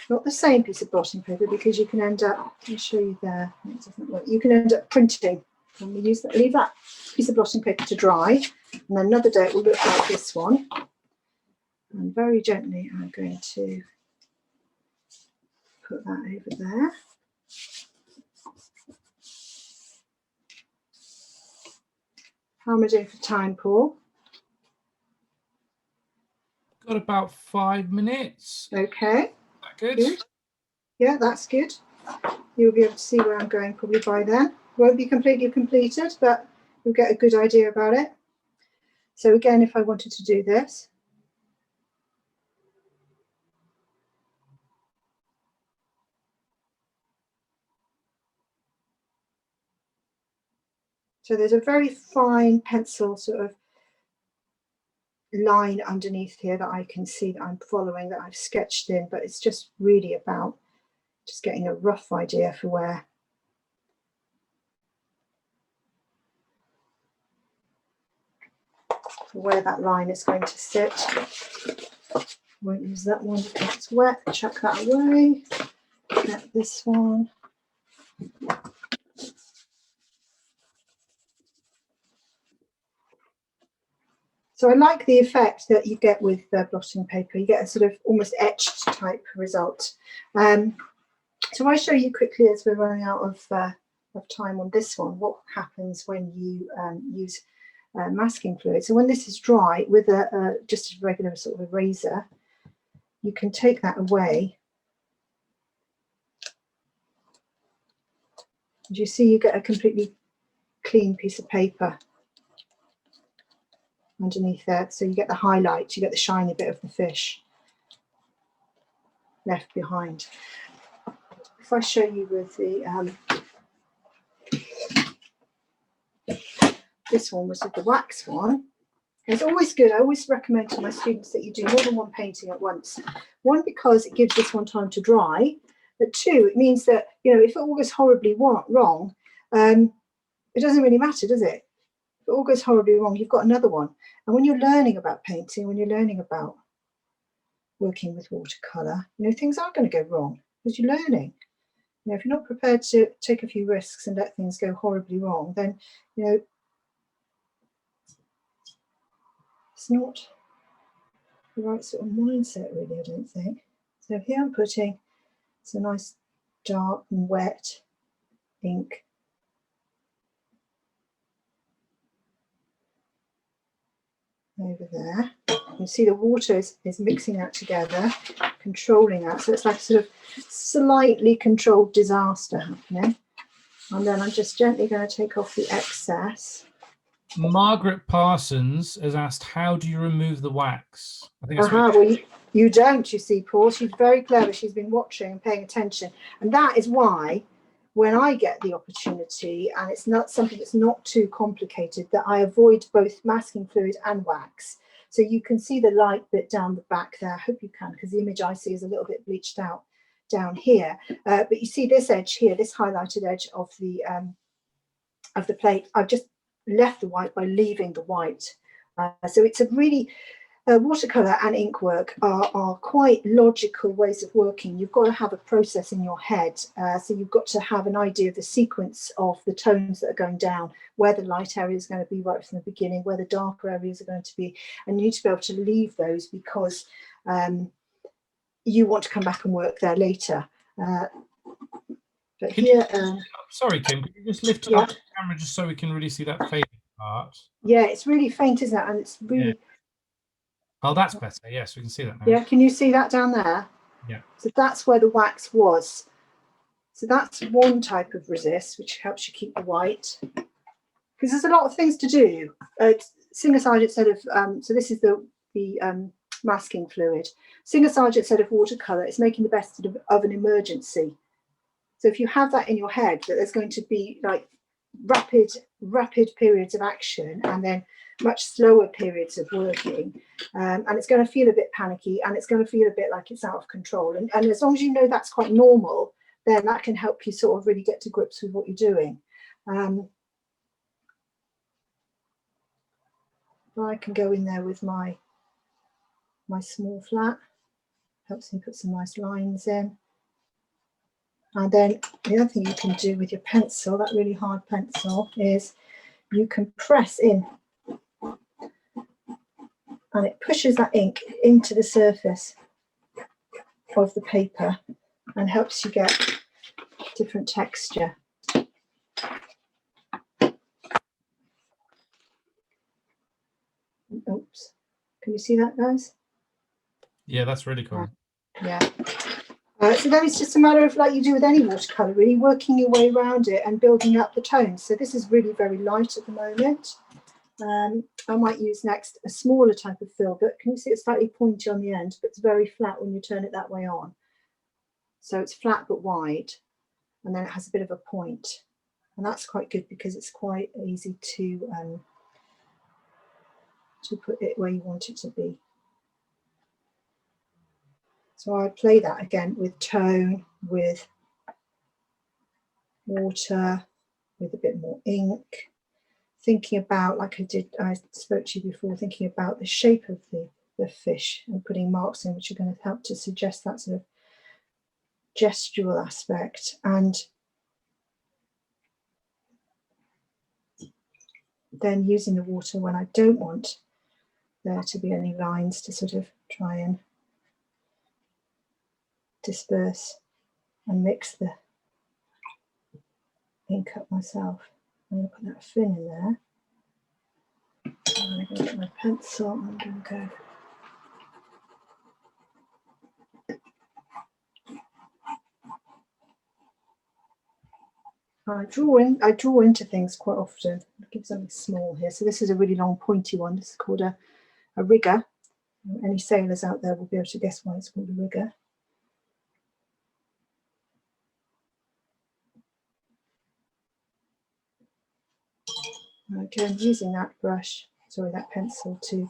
not the same piece of blotting paper, because you can end up, I'll show you there, it doesn't work, you can end up printing. And we leave that piece of blotting paper to dry, and then another day it will look like this one. And very gently I'm going to put that over there. How am I doing for time, Paul? Got about 5 minutes. Okay. That good? Good. Yeah, that's good. You'll be able to see where I'm going probably by then. Won't be completely completed, but you'll get a good idea about it. So again, if I wanted to do this, So there's a very fine pencil sort of line underneath here that I can see that I'm following, that I've sketched in, but it's just really about just getting a rough idea for where that line is going to sit. Won't use that one because it's wet. Chuck that away. Get this one. So I like the effect that you get with blotting paper. You get a sort of almost etched type result. So I show you quickly, as we're running out of time on this one, what happens when you use masking fluid. So when this is dry, with just a regular sort of eraser, you can take that away. And you see you get a completely clean piece of paper underneath there. So you get the highlight, you get the shiny bit of the fish left behind. If I show you with the this one was with the wax one. It's always good. I always recommend to my students that you do more than one painting at once. One, because it gives this one time to dry, but two, it means that, you know, if it all goes horribly wrong, it doesn't really matter, does it? If it all goes horribly wrong, you've got another one. And when you're learning about painting, when you're learning about working with watercolour, you know, things are going to go wrong because you're learning. You know, if you're not prepared to take a few risks and let things go horribly wrong, then, you know, it's not the right sort of mindset, really, I don't think. So here I'm putting some nice dark and wet ink. Over there. You see the water is mixing that together, controlling that. So it's like a sort of slightly controlled disaster happening. And then I'm just gently going to take off the excess. Margaret Parsons has asked, how do you remove the wax? I think that's Well, you don't, you see, Paul. She's very clever. She's been watching and paying attention. And that is why, when I get the opportunity, and it's not something that's not too complicated, that I avoid both masking fluid and wax. So you can see the light bit down the back there. I hope you can, because the image I see is a little bit bleached out down here. But you see this edge here, this highlighted edge of the plate. I've just left the white by leaving the white. So it's a really watercolour and ink work are quite logical ways of working. You've got to have a process in your head. So you've got to have an idea of the sequence of the tones that are going down, where the light area is going to be right from the beginning, where the darker areas are going to be. And you need to be able to leave those because you want to come back and work there later. But here, sorry, Kim, could you just lift it up the camera just so we can really see that faded part? Yeah, it's really faint, isn't it? And it's really... Yeah. Oh, that's better. Yes, we can see that now. Yeah, can you see that down there? Yeah. So that's where the wax was. So that's one type of resist, which helps you keep the white. Because there's a lot of things to do. Sinha Sargent said of, so this is the masking fluid. Sinha Sargent said of watercolour, it's making the best of an emergency. So if you have that in your head, that there's going to be like rapid periods of action and then much slower periods of working, and it's going to feel a bit panicky and it's going to feel a bit like it's out of control. And as long as you know that's quite normal, then that can help you sort of really get to grips with what you're doing. I can go in there with my small flat, helps me put some nice lines in. And then the other thing you can do with your pencil, that really hard pencil, is you can press in and it pushes that ink into the surface of the paper and helps you get different texture. Oops, can you see that, guys? Yeah, that's really cool. Yeah. So then it's just a matter of, like you do with any watercolour, really working your way around it and building up the tones. So this is really very light at the moment. I might use next a smaller type of fill, but can you see it's slightly pointy on the end, but it's very flat when you turn it that way on. So it's flat but wide, and then it has a bit of a point. and that's quite good because it's quite easy to put it where you want it to be. So I play that again with tone, with water, with a bit more ink, thinking about, like I spoke to you before, thinking about the shape of the fish and putting marks in, which are going to help to suggest that sort of gestural aspect. And then using the water when I don't want there to be any lines to sort of try and disperse and mix the ink up myself. I'm going to put that fin in there. I'm going to get my pencil. I'm going to go. I draw into things quite often. I'll give something small here. So this is a really long pointy one. This is called a rigger. Any sailors out there will be able to guess why it's called a rigger. Again, using that brush, sorry, that pencil to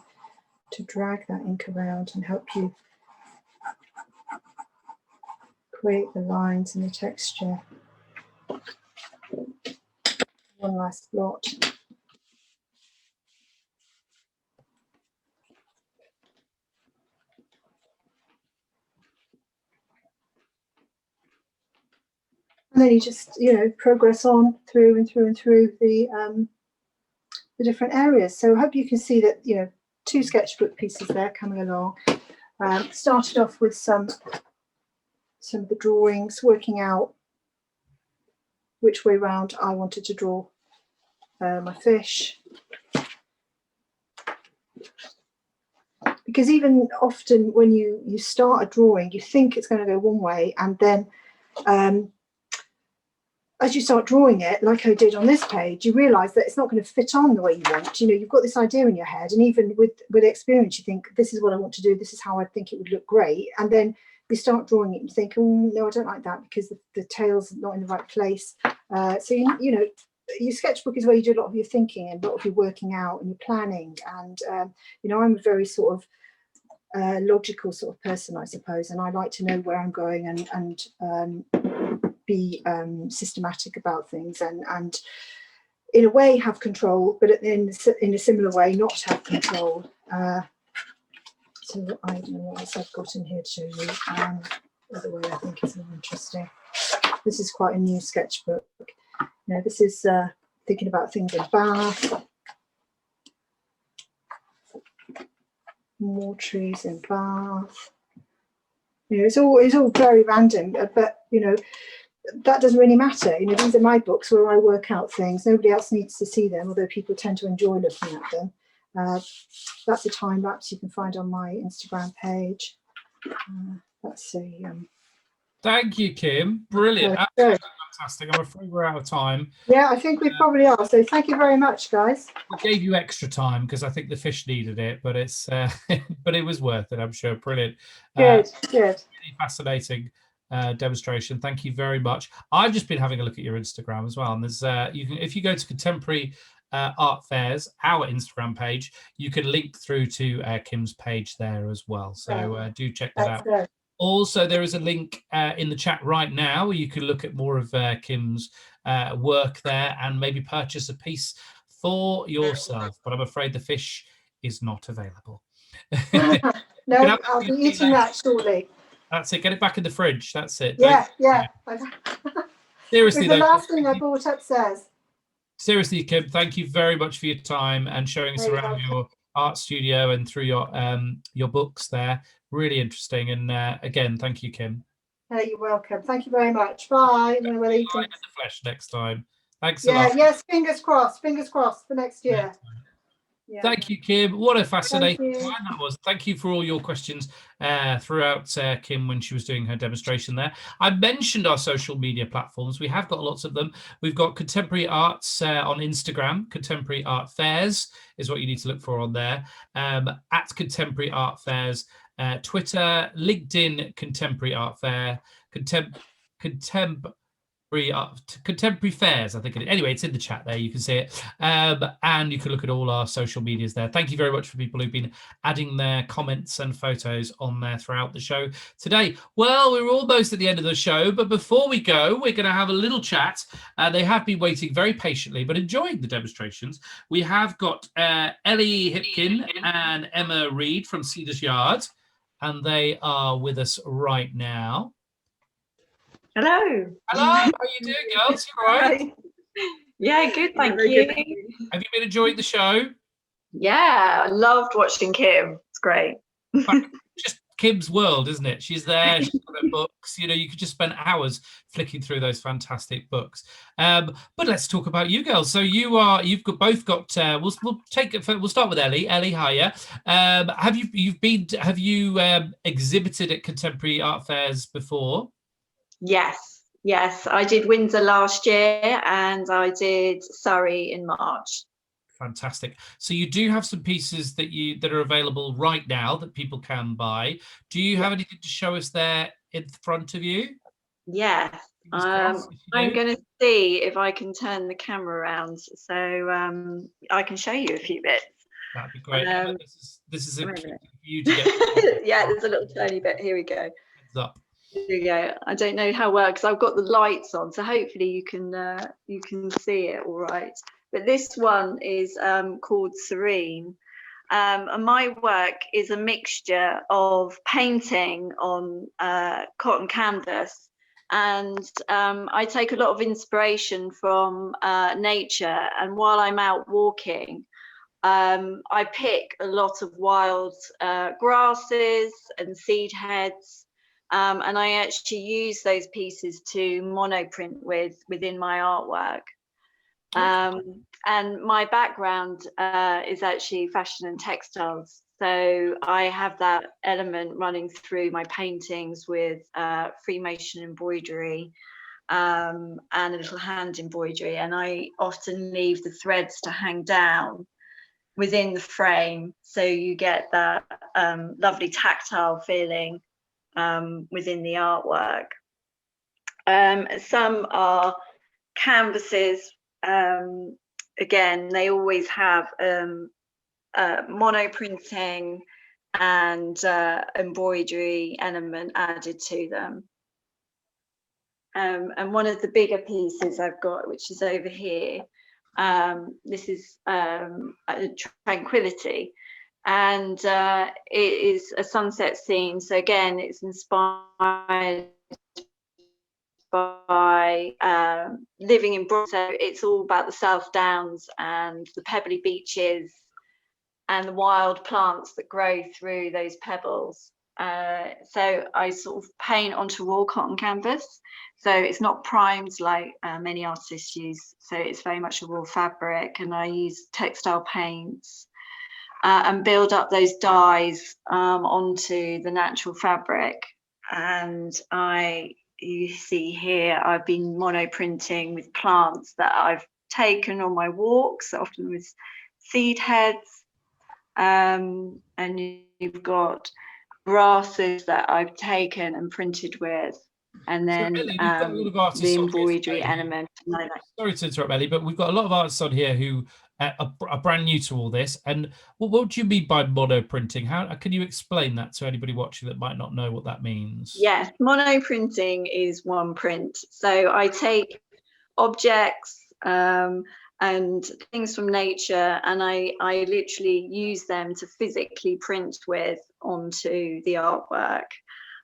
drag that ink around and help you create the lines and the texture. One last blot. And then you just, you know, progress on through and through and through the different areas. So I hope you can see that, you know, 2 sketchbook pieces there coming along. Started off with some of the drawings, working out which way round I wanted to draw my fish. Because even often when you start a drawing, you think it's going to go one way, and then as you start drawing it, like I did on this page, you realise that it's not going to fit on the way you want. You know, you've got this idea in your head, and even with experience, you think, this is what I want to do, this is how I think it would look great. And then you start drawing it and you think, oh, no, I don't like that because the tail's not in the right place. So, you know, your sketchbook is where you do a lot of your thinking and a lot of your working out and your planning. And, you know, I'm a very sort of logical sort of person, I suppose, and I like to know where I'm going and be systematic about things and in a way have control, but in a similar way not have control. So I don't know what else I've got in here to show you. Other way I think is more interesting. This is quite a new sketchbook. You know, this is thinking about things in Bath. More trees in Bath. You know, it's all very random, but you know, that doesn't really matter. You know, these are my books where I work out things. Nobody else needs to see them, although people tend to enjoy looking at them. That's a time lapse you can find on my Instagram page. That's a Thank you, Kim. Brilliant. Absolutely fantastic. I'm afraid we're out of time. Yeah, I think we probably are. So thank you very much, guys. We gave you extra time because I think the fish needed it, but it's but it was worth it, I'm sure. Brilliant. Good. Really fascinating demonstration. Thank you very much. I've just been having a look at your Instagram as well, and there's you can, if you go to Contemporary Art Fairs, our Instagram page, you can link through to Kim's page there as well. So do check that out. Good. Also, there is a link in the chat right now where you can look at more of Kim's work there and maybe purchase a piece for yourself. But I'm afraid the fish is not available. No, I'll be eating that shortly. That's it. Get it back in the fridge. That's it. Yeah. Seriously, it's the last thing I bought upstairs. Seriously, Kim, thank you very much for your time and showing us around your art studio and through your books there. Really interesting. And again, thank you, Kim. You're welcome. Thank you very much. Bye. In the flesh next time. Thanks a lot. Yes, fingers crossed for next year. Yeah. Thank you, Kim. What a fascinating time that was. Thank you for all your questions throughout Kim when she was doing her demonstration there. I mentioned our social media platforms. We have got lots of them. We've got Contemporary Arts on Instagram. Contemporary Art Fairs is what you need to look for on there. At Contemporary Art Fairs. Twitter, LinkedIn, Contemporary Art Fair, contemporary fairs, I think it is. Anyway, it's in the chat there, you can see it, and you can look at all our social medias there. Thank you very much for people who've been adding their comments and photos on there throughout the show today. Well, we're almost at the end of the show, but before we go, we're going to have a little chat. They have been waiting very patiently but enjoying the demonstrations. We have got Ellie Hipkin and Emma Reed from Cedars Yard, and they are with us right now. Hello. Hello, how are you doing, girls? You all right? Yeah, good, thank you. Have you been enjoying the show? Yeah, I loved watching Kim. It's great. Just Kim's world, isn't it? She's there, she's got her books. You know, you could just spend hours flicking through those fantastic books. But let's talk about you girls. So you've both got. We'll start with Ellie. Ellie, hiya. Have you exhibited at contemporary art fairs before? Yes, I did Windsor last year and I did Surrey in March. Fantastic. So you do have some pieces that are available right now that people can buy. Do you have anything to show us there in front of you? Yes. I'm going to see if I can turn the camera around so I can show you a few bits. That'd be great. This is a for you to get. Yeah, there's a little tiny bit. Here we go. Heads up. Here we go. I don't know how well because I've got the lights on, so hopefully you can see it all right. But this one is called Serene, and my work is a mixture of painting on cotton canvas, and I take a lot of inspiration from nature. And while I'm out walking, I pick a lot of wild grasses and seed heads. And I actually use those pieces to monoprint within my artwork. And my background is actually fashion and textiles. So I have that element running through my paintings with Freemason embroidery and a little hand embroidery. And I often leave the threads to hang down within the frame. So you get that lovely tactile feeling within the artwork. Some are canvases. Again, they always have monoprinting and embroidery element added to them. And one of the bigger pieces I've got, which is over here, this is Tranquility. And it is a sunset scene. So again, it's inspired by living in Brooklyn. So it's all about the South Downs and the pebbly beaches and the wild plants that grow through those pebbles. So I sort of paint onto raw cotton canvas. So it's not primed like many artists use. So it's very much a raw fabric, and I use textile paints. And build up those dyes onto the natural fabric. And you see here, I've been monoprinting with plants that I've taken on my walks, often with seed heads. And you've got grasses that I've taken and printed with. And then so Ellie, we've got a lot of artists the embroidery element. Sorry to interrupt, Ellie, but we've got a lot of artists on here who are brand new to all this. And what do you mean by monoprinting? How can you explain that to anybody watching that might not know what that means? Yes, monoprinting is one print. So I take objects and things from nature, and I literally use them to physically print with onto the artwork.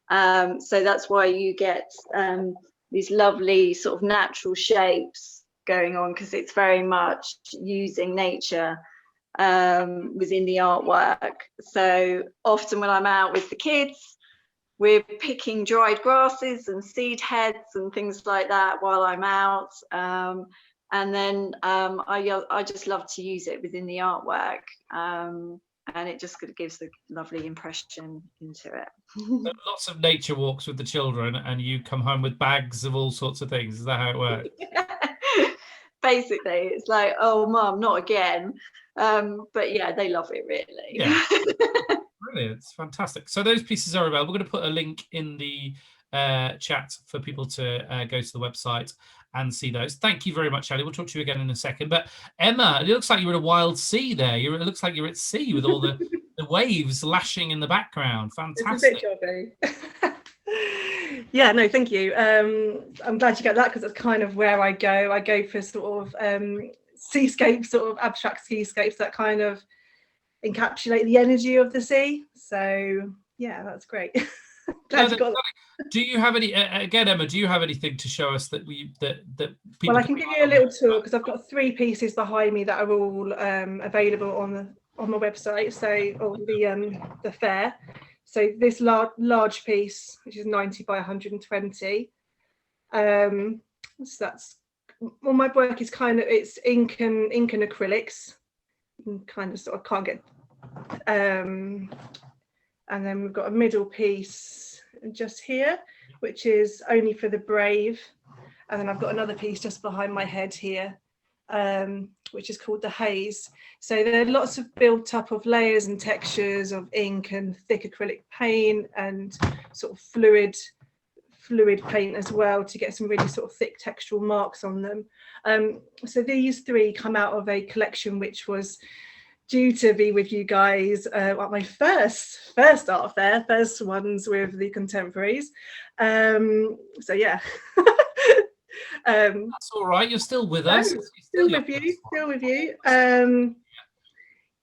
So that's why you get these lovely sort of natural shapes going on, because it's very much using nature within the artwork. So often when I'm out with the kids, we're picking dried grasses and seed heads and things like that while I'm out. And then I just love to use it within the artwork. And it just gives a lovely impression into it. So lots of nature walks with the children, and you come home with bags of all sorts of things. Is that how it works? Basically, it's like, oh, Mum, not again. But yeah, they love it, really. Yeah. Brilliant. It's fantastic. So those pieces are available. We're going to put a link in the chat for people to go to the website and see those. Thank you very much, Ellie. We'll talk to you again in a second. But Emma, it looks like you're in a wild sea there. It looks like you're at sea with all the waves lashing in the background. Fantastic. It's a bit jobby. Yeah, no, thank you. I'm glad you get that, because that's kind of where I go. I go for sort of seascapes, sort of abstract seascapes that kind of encapsulate the energy of the sea. So yeah, that's great. Glad you got that. Do you have any again, Emma? Do you have anything to show us that people? Well, I can give you a little tour, because I've got 3 pieces behind me that are all available on my website. So, or the fair. So this large piece, which is 90 by 120. So that's, well, my work is kind of, it's ink and acrylics. Kind of sort of can't get. And then we've got a middle piece just here, which is only for the brave. And then I've got another piece just behind my head here, which is called the haze. So there are lots of built up of layers and textures of ink and thick acrylic paint and sort of fluid paint as well, to get some really sort of thick textural marks on them. So these 3 come out of a collection which was due to be with you guys at my first art fair, first ones with the contemporaries. So yeah. That's all right, you're still with us. Still with you.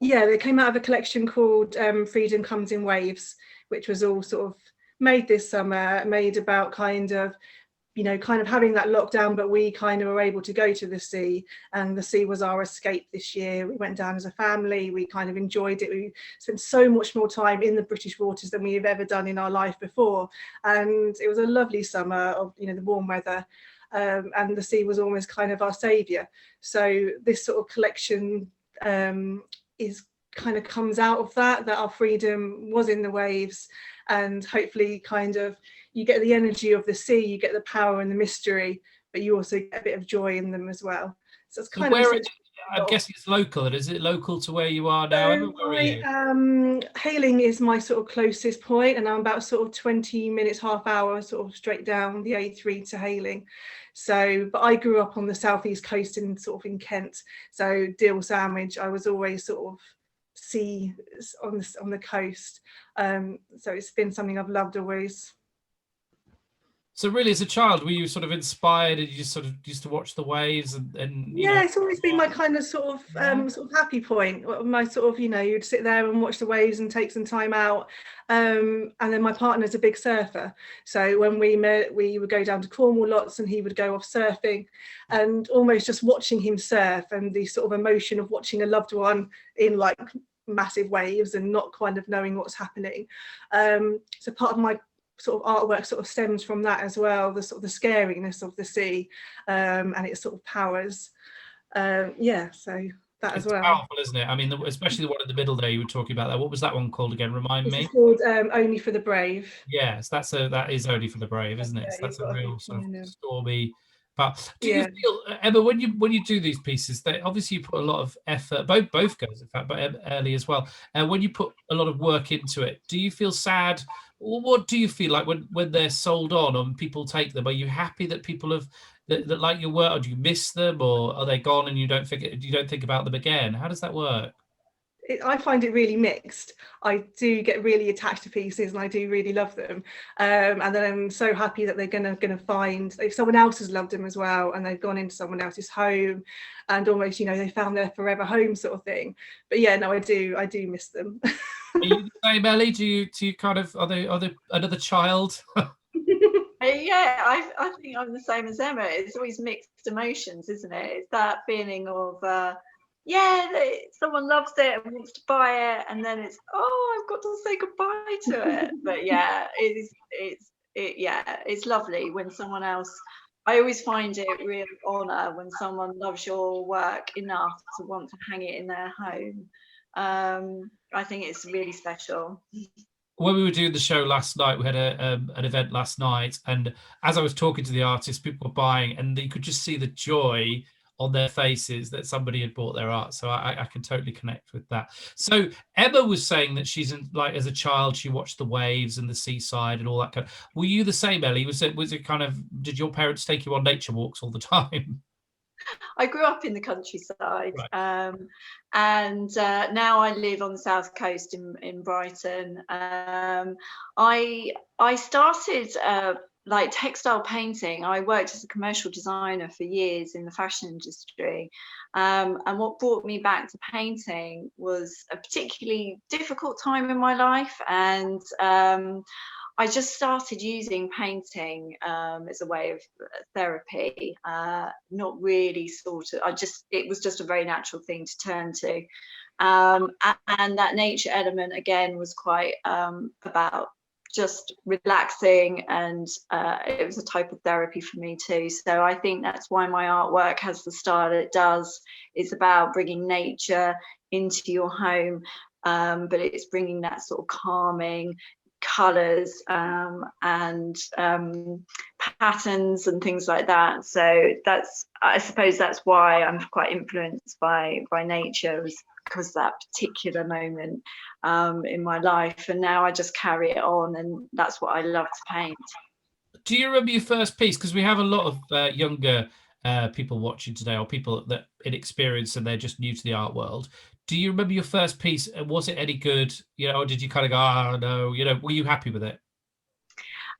Yeah, they came out of a collection called Freedom Comes in Waves, which was all sort of made this summer, made about kind of having that lockdown, but we kind of were able to go to the sea, and the sea was our escape this year. We went down as a family, we kind of enjoyed it. We spent so much more time in the British waters than we have ever done in our life before, and it was a lovely summer of the warm weather, and the sea was almost kind of our saviour. So this sort of collection is kind of comes out of that our freedom was in the waves, and hopefully kind of you get the energy of the sea, you get the power and the mystery, but you also get a bit of joy in them as well. So it's kind of. I'm guessing it's local. Is it local to where you are now? Hayling is my sort of closest point, and I'm about sort of 20 minutes, half hour, sort of straight down the A3 to Hayling. So, but I grew up on the southeast coast in Kent. So Deal Sandwich, I was always sort of sea on the coast. So it's been something I've loved always. So really, as a child, were you sort of inspired, and you just sort of used to watch the waves and yeah, it's always been my kind of sort of happy point. My sort of, you'd sit there and watch the waves and take some time out. And then my partner's a big surfer, so when we met, we would go down to Cornwall lots, and he would go off surfing, and almost just watching him surf and the sort of emotion of watching a loved one in like massive waves and not kind of knowing what's happening. So part of my sort of artwork sort of stems from that as well, the sort of the scariness of the sea, and its sort of powers. So that as well. It's powerful, isn't it? I mean, especially the one in the middle there you were talking about. That, what was that one called again? Remind me. It's called Only for the Brave. Yes, that is Only for the Brave, isn't it? So that's a real sort of stormy. But do you feel, Emma, when you do these pieces, that obviously you put a lot of effort, both girls in fact, but Ellie as well, and when you put a lot of work into it, do you feel sad, or what do you feel like when they're sold on and people take them? Are you happy that people have that like your work, or do you miss them, or are they gone and you don't think about them again? How does that work? I find it really mixed. I do get really attached to pieces, and I do really love them, and then I'm so happy that they're gonna find, if someone else has loved them as well, and they've gone into someone else's home, and almost they found their forever home sort of thing. But yeah, no, I do miss them. Are you the same, Ellie? Do you kind of, are they another child? Yeah, I think I'm the same as Emma. It's always mixed emotions, isn't it? It's that feeling of someone loves it and wants to buy it, and then it's I've got to say goodbye to it. But yeah, it's lovely when someone else. I always find it a real honour when someone loves your work enough to want to hang it in their home. I think it's really special. When we were doing the show last night, we had an event last night, and as I was talking to the artists, people were buying, and you could just see the joy on their faces that somebody had bought their art. So I can totally connect with that. So Emma was saying that she's like, as a child, she watched the waves and the seaside and all that kind of. Were you the same, Ellie? Was it kind of, did your parents take you on nature walks all the time? I grew up in the countryside, Right. and now I live on the south coast in Brighton. I started like textile painting. I worked as a commercial designer for years in the fashion industry, and what brought me back to painting was a particularly difficult time in my life, and I just started using painting as a way of therapy, not really it was just a very natural thing to turn to. And that nature element, again, was quite about just relaxing, and it was a type of therapy for me too. So I think that's why my artwork has the style it does. It's about bringing nature into your home, but it's bringing that sort of calming colours and patterns and things like that. So I suppose that's why I'm quite influenced by nature, because that particular moment in my life, and now I just carry it on, and that's what I love to paint. Do you remember your first piece? Because we have a lot of younger people watching today, or people that inexperienced and they're just new to the art world. Do you remember your first piece? Was it any good? Or did you kind of go, oh no, were you happy with it?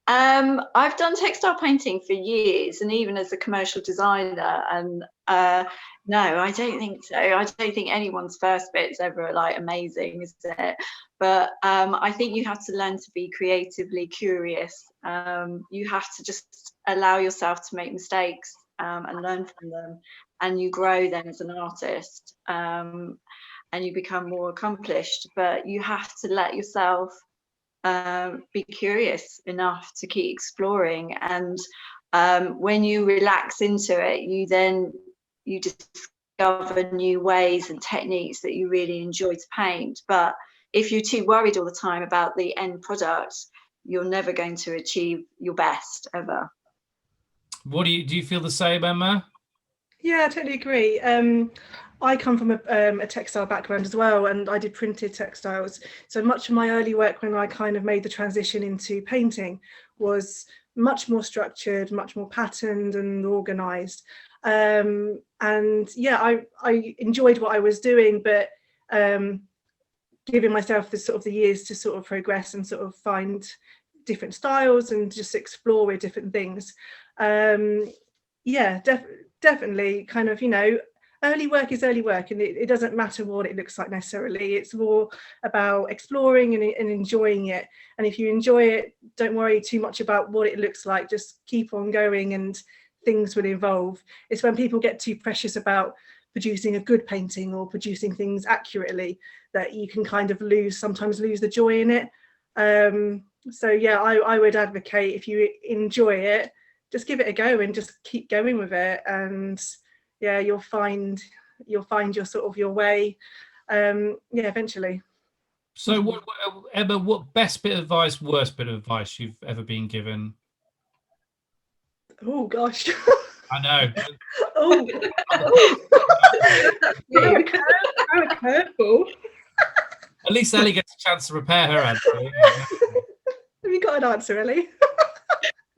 I've done textile painting for years, and even as a commercial designer, and no, I don't think so. I don't think anyone's first bit's ever like amazing, is it? But I think you have to learn to be creatively curious. You have to just allow yourself to make mistakes and learn from them, and you grow then as an artist, and you become more accomplished. But you have to let yourself be curious enough to keep exploring, and when you relax into it, you discover new ways and techniques that you really enjoy to paint. But if you're too worried all the time about the end product, you're never going to achieve your best ever. What do you feel the same, Emma? Yeah, I totally agree. I come from a textile background as well, and I did printed textiles. So much of my early work, when I kind of made the transition into painting, was much more structured, much more patterned and organised. And yeah, I enjoyed what I was doing, but giving myself the years to sort of progress and sort of find different styles and just explore with different things. Yeah, definitely kind of, early work is early work, and it doesn't matter what it looks like necessarily. It's more about exploring and enjoying it. And if you enjoy it, don't worry too much about what it looks like. Just keep on going and things will evolve. It's when people get too precious producing a good painting or producing things accurately that you can kind of sometimes lose the joy in it. So yeah, I would advocate, if you enjoy it, just give it a go and just keep going with it, and yeah, you'll find your sort of your way, eventually. So Emma, what best bit of advice, worst bit of advice you've ever been given? Oh gosh. I know. Oh. A curveball. At least Ellie gets a chance to prepare her answer. Have you got an answer, Ellie?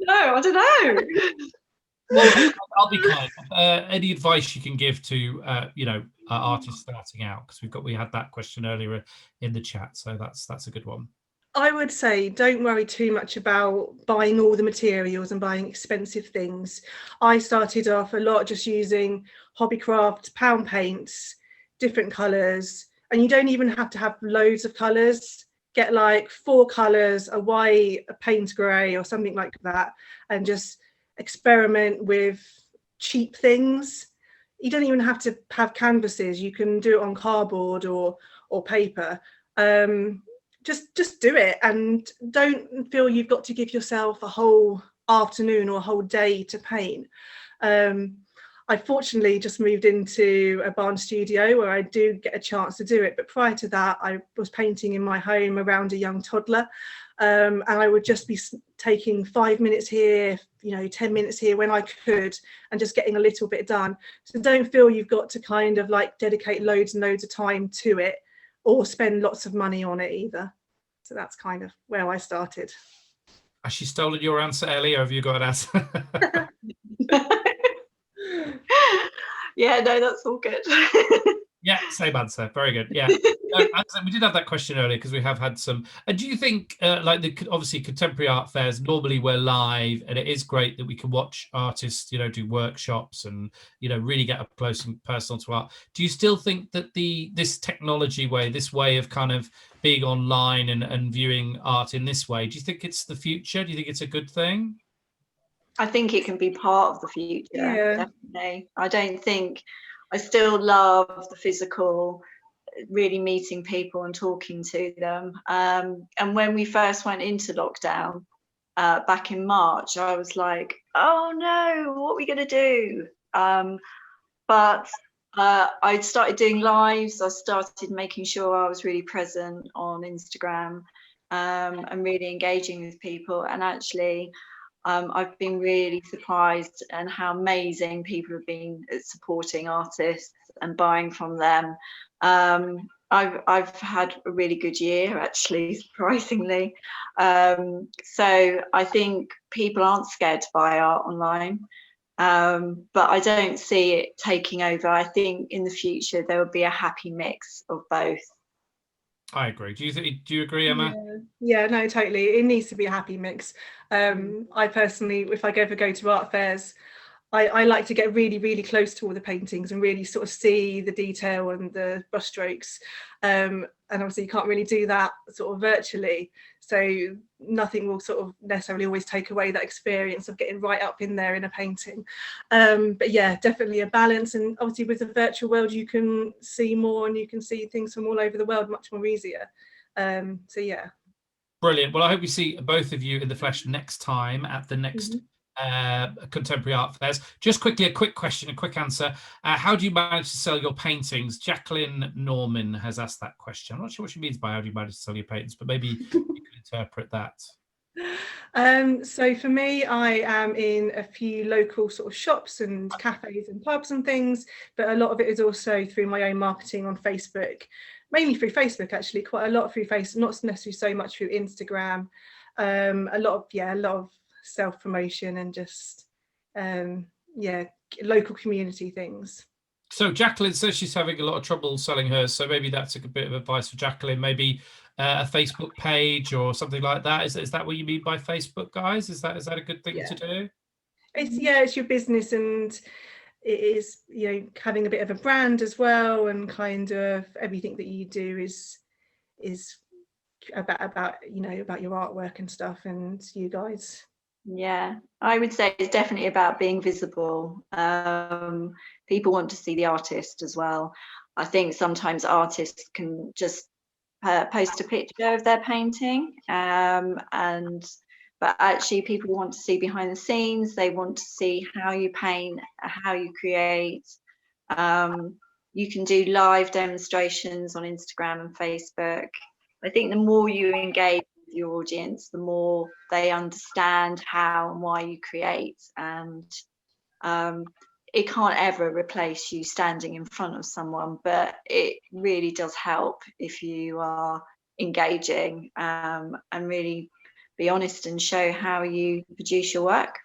No, I don't know. Well, I'll be kind. Any advice you can give to artists starting out? Because we had that question earlier in the chat, so that's a good one. I would say don't worry too much about buying all the materials and buying expensive things. I started off a lot just using Hobbycraft pound paints, different colours, and you don't even have to have loads of colours. Get like 4 colours, a white, a paint grey or something like that, and just experiment with cheap things. You don't even have to have canvases. You can do it on cardboard or paper. Just do it, and don't feel you've got to give yourself a whole afternoon or a whole day to paint. I fortunately just moved into a barn studio where I do get a chance to do it, but prior to that I was painting in my home around a young toddler, And I would just be taking 5 minutes here, 10 minutes here when I could, and just getting a little bit done. So don't feel you've got to kind of like dedicate loads and loads of time to it, or spend lots of money on it either. So that's kind of where I started. Has she stolen your answer, Ellie, or have you got an answer? Yeah, no, that's all good. Yeah, same answer. Very good. Yeah, we did have that question earlier because we have had some. And do you think, obviously contemporary art fairs normally we're live, and it is great that we can watch artists, do workshops and really get up close and personal to art. Do you still think that this technology way, this way of kind of being online and viewing art in this way, do you think it's the future? Do you think it's a good thing? I think it can be part of the future. Yeah. Definitely. I still love the physical, really meeting people and talking to them. And when we first went into lockdown back in March, I was like, oh no, what are we going to do? But I started doing lives. I started making sure I was really present on Instagram and really engaging with people. And actually, I've been really surprised at how amazing people have been at supporting artists and buying from them. I've had a really good year, actually, surprisingly. So I think people aren't scared to buy art online, but I don't see it taking over. I think in the future there will be a happy mix of both. I agree. Do you agree, Emma? Yeah, no, totally. It needs to be a happy mix. I personally, if I ever go to art fairs, I like to get really, really close to all the paintings and really sort of see the detail and the brushstrokes. And obviously you can't really do that sort of virtually. So nothing will sort of necessarily always take away that experience of getting right up in there in a painting. But yeah, definitely a balance. And obviously with the virtual world, you can see more and you can see things from all over the world much more easier. So yeah. Brilliant. Well, I hope we see both of you in the flesh next time at the next contemporary art fairs. Just quickly, a quick question, a quick answer. How do you manage to sell your paintings? Jacqueline Norman has asked that question. I'm not sure what she means by how do you manage to sell your paintings, but maybe you can interpret that. So for me, I am in a few local sort of shops and cafes and pubs and things, but a lot of it is also through my own marketing on Facebook, mainly through Facebook, actually, quite a lot through Facebook, not necessarily so much through Instagram. A lot of self-promotion and just local community things. So Jacqueline says she's having a lot of trouble selling hers, so maybe that's a bit of advice for Jacqueline. Maybe a Facebook page or something like that. Is that what you mean by Facebook, guys? Is that a good thing to do? It's your business, and it is having a bit of a brand as well, and kind of everything that you do is about your artwork and stuff, and you guys. Yeah, I would say it's definitely about being visible. People want to see the artist as well. I think sometimes artists can just post a picture of their painting, but actually people want to see behind the scenes. They want to see how you paint, how you create. You can do live demonstrations on Instagram and Facebook. I think the more you engage your audience, the more they understand how and why you create, and it can't ever replace you standing in front of someone, but it really does help if you are engaging and really be honest and show how you produce your work.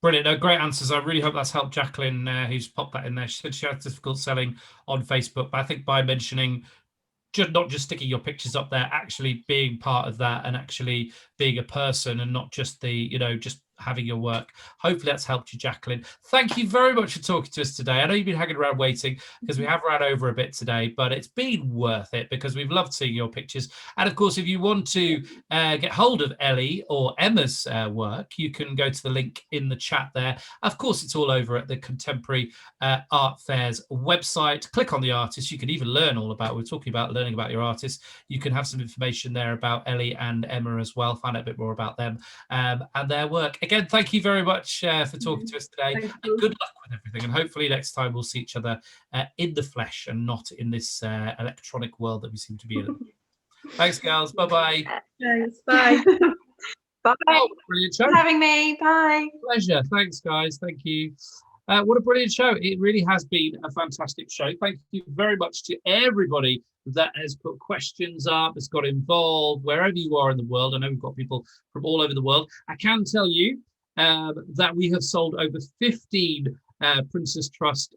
Brilliant. Great answers. I really hope that's helped Jacqueline, who's popped that in there. She said she had difficult selling on Facebook, but I think by mentioning not just sticking your pictures up there, actually being part of that and actually being a person and not just just having your work. Hopefully that's helped you, Jacqueline. Thank you very much for talking to us today. I know you've been hanging around waiting because we have ran over a bit today, but it's been worth it because we've loved seeing your pictures. And of course, if you want to get hold of Ellie or Emma's work, you can go to the link in the chat there. Of course, it's all over at the Contemporary Art Fair's website. Click on the artist. You can even learn all about, we're talking about learning about your artist. You can have some information there about Ellie and Emma as well, find out a bit more about them and their work. Again, thank you very much for talking to us today. And good luck with everything. And hopefully next time we'll see each other in the flesh and not in this electronic world that we seem to be in. Thanks, girls. Bye-bye. Thanks. Bye. Bye. Oh, brilliant show. For having me. Bye. Pleasure. Thanks, guys. Thank you. What a brilliant show. It really has been a fantastic show. Thank you very much to everybody that has put questions up, has got involved, wherever you are in the world. I know we've got people from all over the world. I can tell you that we have sold over 15 Prince's Trust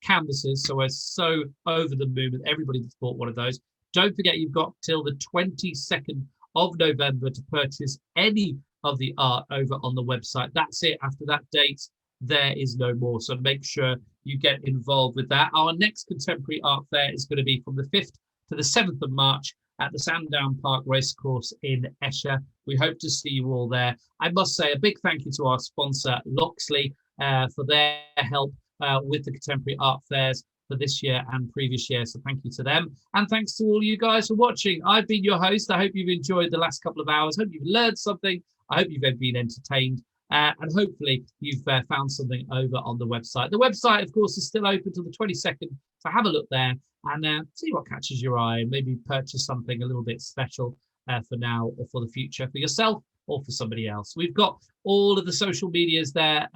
canvases. So we're so over the moon with everybody that's bought one of those. Don't forget, you've got till the 22nd of November to purchase any of the art over on the website. That's it. After that date, there is no more. So make sure you get involved with that. Our next contemporary art fair is going to be from the 5th to the 7th of March at the Sandown Park Racecourse in Esher. We hope to see you all there. I must say a big thank you to our sponsor, Loxley, for their help with the contemporary art fairs for this year and previous years. So thank you to them. And thanks to all you guys for watching. I've been your host. I hope you've enjoyed the last couple of hours. Hope you've learned something. I hope you've been entertained. And hopefully you've found something over on the website. The website, of course, is still open till the 22nd. So have a look there and see what catches your eye and maybe purchase something a little bit special for now or for the future for yourself or for somebody else. We've got all of the social medias there.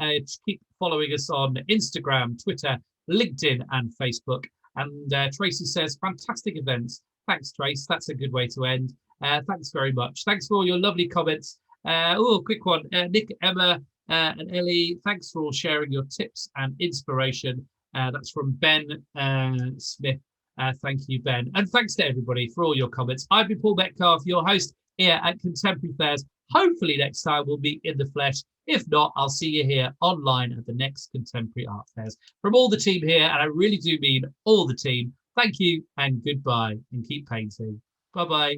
Keep following us on Instagram, Twitter, LinkedIn and Facebook. And Tracy says, fantastic events. Thanks, Trace. That's a good way to end. Thanks very much. Thanks for all your lovely comments. Quick one. Nick, Emma and Ellie, thanks for all sharing your tips and inspiration. That's from Ben Smith. Thank you, Ben. And thanks to everybody for all your comments. I've been Paul Metcalf, your host here at Contemporary Fairs. Hopefully next time we'll meet in the flesh. If not, I'll see you here online at the next Contemporary Art Fairs. From all the team here, and I really do mean all the team, thank you and goodbye, and keep painting. Bye-bye.